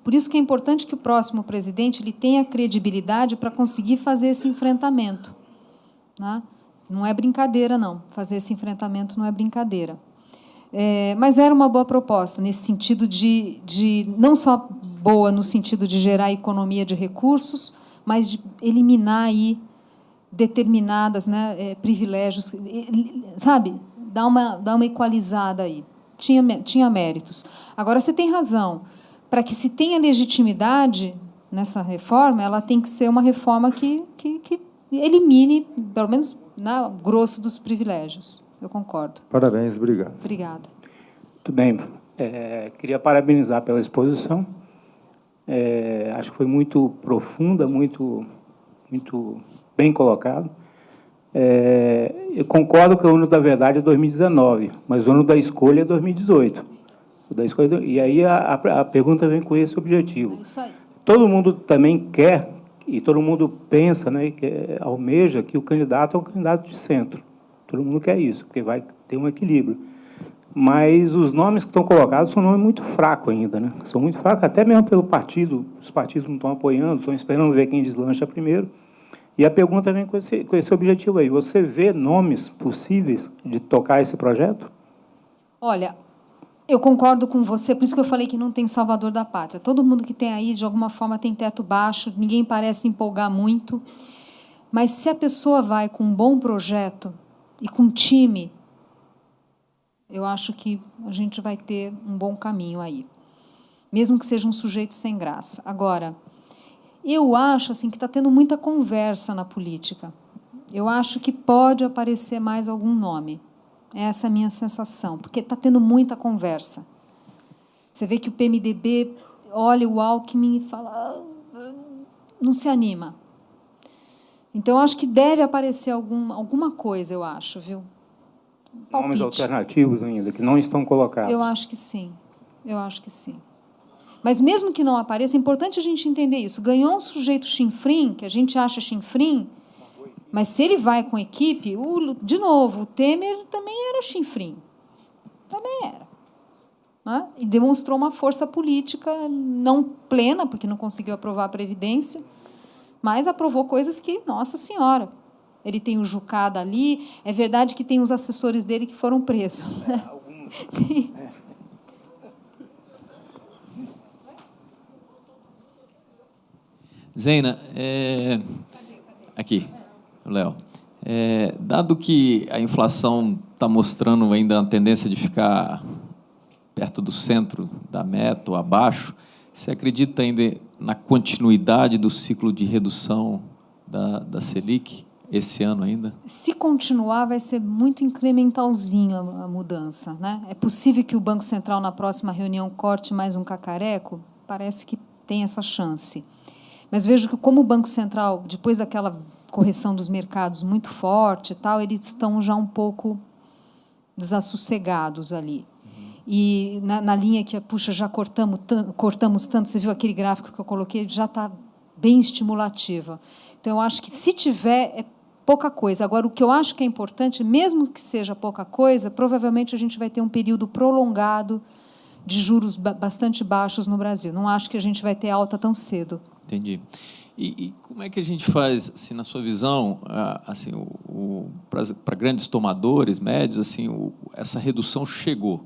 Por isso que é importante que o próximo presidente ele tenha credibilidade para conseguir fazer esse enfrentamento. Né? Não é brincadeira, não. Fazer esse enfrentamento não é brincadeira. Mas era uma boa proposta, nesse sentido de não só boa no sentido de gerar economia de recursos, mas de eliminar aí determinadas, né, privilégios, sabe? Dar uma equalizada aí. Tinha méritos. Agora, você tem razão. Para que se tenha legitimidade nessa reforma, ela tem que ser uma reforma que elimine, pelo menos, né, o grosso dos privilégios. Eu concordo. Parabéns, obrigado. Obrigada. Muito bem. Queria parabenizar pela exposição. Acho que foi muito profunda, muito bem colocado. Eu concordo que o ano da verdade é 2019, mas o ano da escolha é 2018. E aí a pergunta vem com esse objetivo. É isso aí. Todo mundo também quer, e todo mundo pensa, né, almeja que o candidato é um candidato de centro. Todo mundo quer isso, porque vai ter um equilíbrio. Mas os nomes que estão colocados são nomes muito fracos ainda, né? São muito fracos, até mesmo pelo partido. Os partidos não estão apoiando, estão esperando ver quem deslancha primeiro. E a pergunta vem com esse objetivo aí. Você vê nomes possíveis de tocar esse projeto? Olha, eu concordo com você, por isso que eu falei que não tem salvador da pátria. Todo mundo que tem aí, de alguma forma, tem teto baixo, ninguém parece empolgar muito. Mas se a pessoa vai com um bom projeto e com time, eu acho que a gente vai ter um bom caminho aí. Mesmo que seja um sujeito sem graça. Agora, eu acho assim, que está tendo muita conversa na política. Eu acho que pode aparecer mais algum nome. Essa é a minha sensação, porque está tendo muita conversa. Você vê que o PMDB olha o Alckmin e fala, não se anima. Então, acho que deve aparecer alguma coisa, eu acho, viu? Nomes alternativos ainda, que não estão colocados. Eu acho que sim. Eu acho que sim. Mas, mesmo que não apareça, é importante a gente entender isso. Ganhou um sujeito chinfrim, que a gente acha chinfrim, mas se ele vai com equipe, de novo, o Temer também era chinfrim. Também era. Né? E demonstrou uma força política não plena, porque não conseguiu aprovar a Previdência, mas aprovou coisas que, nossa senhora, ele tem o Jucada ali, é verdade que tem os assessores dele que foram presos. Né? Zeina, aqui, Léo. Dado que a inflação está mostrando ainda a tendência de ficar perto do centro da meta ou abaixo, você acredita ainda na continuidade do ciclo de redução da Selic esse ano ainda? Se continuar, vai ser muito incrementalzinho a mudança, né? É possível que o Banco Central, na próxima reunião, corte mais um cacareco? Parece que tem essa chance. Mas vejo que, como o Banco Central, depois daquela correção dos mercados muito forte e tal, eles estão já um pouco desassossegados ali. E na linha que, puxa, já cortamos tanto, você viu aquele gráfico que eu coloquei, já está bem estimulativa. Então, eu acho que, se tiver, é pouca coisa. Agora, o que eu acho que é importante, mesmo que seja pouca coisa, provavelmente a gente vai ter um período prolongado de juros bastante baixos no Brasil. Não acho que a gente vai ter alta tão cedo. Entendi. E como é que a gente faz, assim, na sua visão, assim, para grandes tomadores, médios, assim, essa redução chegou,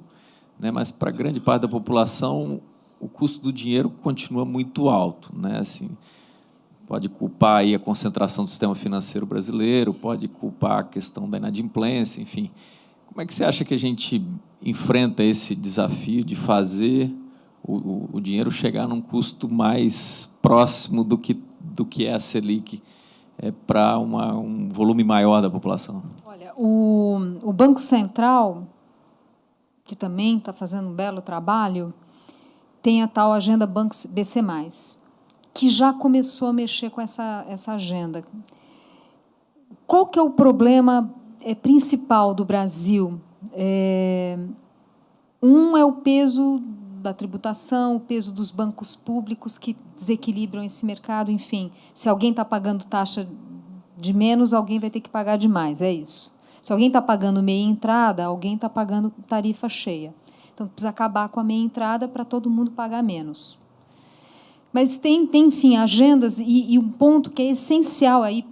né? Mas para grande parte da população o custo do dinheiro continua muito alto, né? Assim, pode culpar aí a concentração do sistema financeiro brasileiro, pode culpar a questão da inadimplência, enfim. Como é que você acha que a gente enfrenta esse desafio de fazer o dinheiro chegar num custo mais próximo do que é a Selic para um volume maior da população? Olha, o Banco Central, que também está fazendo um belo trabalho, tem a tal agenda Banco BC+, que já começou a mexer com essa agenda. Qual que é o problema principal do Brasil? Um é o peso da tributação, o peso dos bancos públicos que desequilibram esse mercado, enfim. Se alguém está pagando taxa de menos, alguém vai ter que pagar de mais, é isso. Se alguém está pagando meia entrada, alguém está pagando tarifa cheia. Então, precisa acabar com a meia entrada para todo mundo pagar menos. Mas tem enfim, agendas, e um ponto que é essencial aí,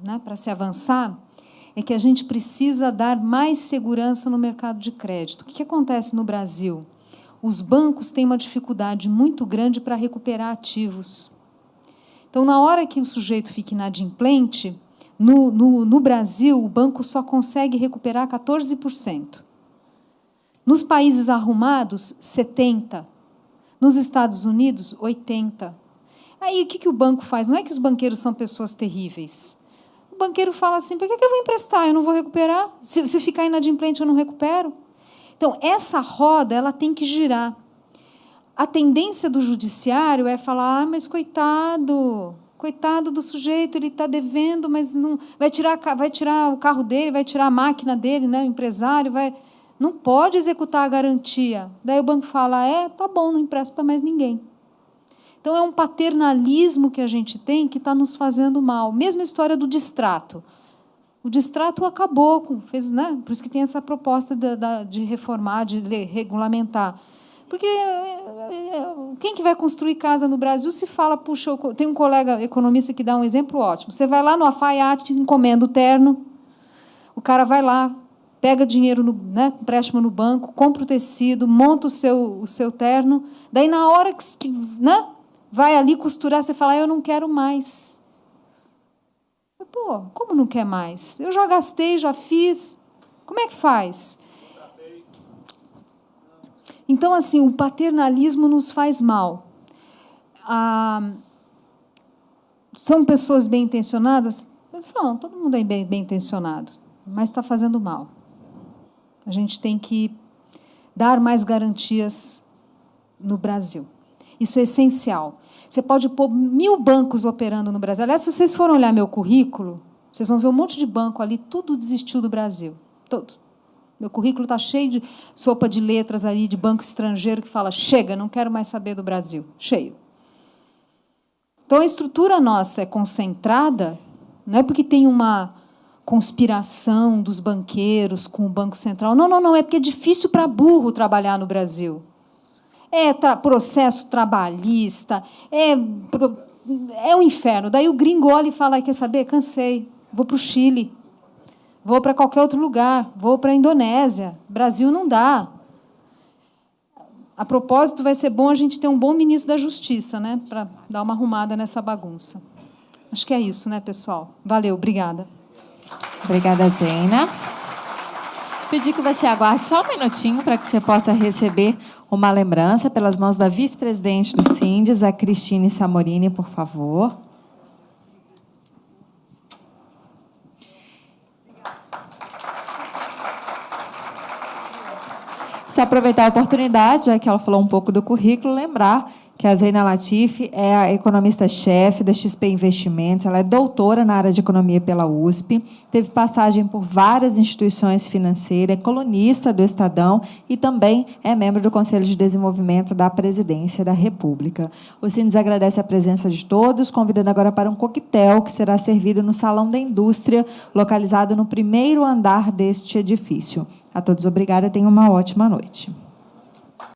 né, para se avançar, é que a gente precisa dar mais segurança no mercado de crédito. O que acontece no Brasil? Os bancos têm uma dificuldade muito grande para recuperar ativos. Então, na hora que o sujeito fica inadimplente, no Brasil, o banco só consegue recuperar 14%. Nos países arrumados, 70%. Nos Estados Unidos, 80%. Aí, o que o banco faz? Não é que os banqueiros são pessoas terríveis. O banqueiro fala assim, por que eu vou emprestar? Eu não vou recuperar? Se ficar inadimplente, eu não recupero? Então, essa roda ela tem que girar. A tendência do judiciário é falar, mas coitado do sujeito, ele está devendo, mas não vai tirar o carro dele, vai tirar a máquina dele, né, o empresário, não pode executar a garantia. Daí o banco fala, tá bom, não empresto para mais ninguém. Então, é um paternalismo que a gente tem que está nos fazendo mal. Mesma história do distrato. O distrato acabou, né? Por isso que tem essa proposta de reformar, de regulamentar. Porque quem que vai construir casa no Brasil se fala, puxa, tem um colega economista que dá um exemplo ótimo. Você vai lá no Alfaiate, encomenda o terno, o cara vai lá, pega dinheiro, empréstimo no banco, compra o tecido, monta o seu terno, daí na hora que né, vai ali costurar, você fala, eu não quero mais. Pô, como não quer mais? Eu já gastei, já fiz. Como é que faz? Então, assim, o paternalismo nos faz mal. São pessoas bem-intencionadas? São, todo mundo é bem-intencionado, mas está fazendo mal. A gente tem que dar mais garantias no Brasil. Isso é essencial. Você pode pôr 1000 bancos operando no Brasil. Aliás, se vocês forem olhar meu currículo, vocês vão ver um monte de banco ali, tudo desistiu do Brasil. Todo. Meu currículo está cheio de sopa de letras ali, de banco estrangeiro, que fala, chega, não quero mais saber do Brasil. Cheio. Então, a estrutura nossa é concentrada, não é porque tem uma conspiração dos banqueiros com o Banco Central. Não, não, não, é porque é difícil para burro trabalhar no Brasil. É processo trabalhista, é um inferno. Daí o gringo olha e fala, quer saber? Cansei, vou para o Chile, vou para qualquer outro lugar, vou para a Indonésia. Brasil não dá. A propósito, vai ser bom a gente ter um bom ministro da Justiça, né, para dar uma arrumada nessa bagunça. Acho que é isso, né, pessoal? Valeu, obrigada. Obrigada, Zena. Pedir que você aguarde só um minutinho para que você possa receber uma lembrança pelas mãos da vice-presidente do Sindes, a Cristine Samorini, por favor. Se aproveitar a oportunidade, já que ela falou um pouco do currículo, lembrar que a Zeina Latifi é a economista-chefe da XP Investimentos, ela é doutora na área de economia pela USP, teve passagem por várias instituições financeiras, é colunista do Estadão e também é membro do Conselho de Desenvolvimento da Presidência da República. O Sindes agradece a presença de todos, convidando agora para um coquetel que será servido no Salão da Indústria, localizado no primeiro andar deste edifício. A todos, obrigada, tenham uma ótima noite.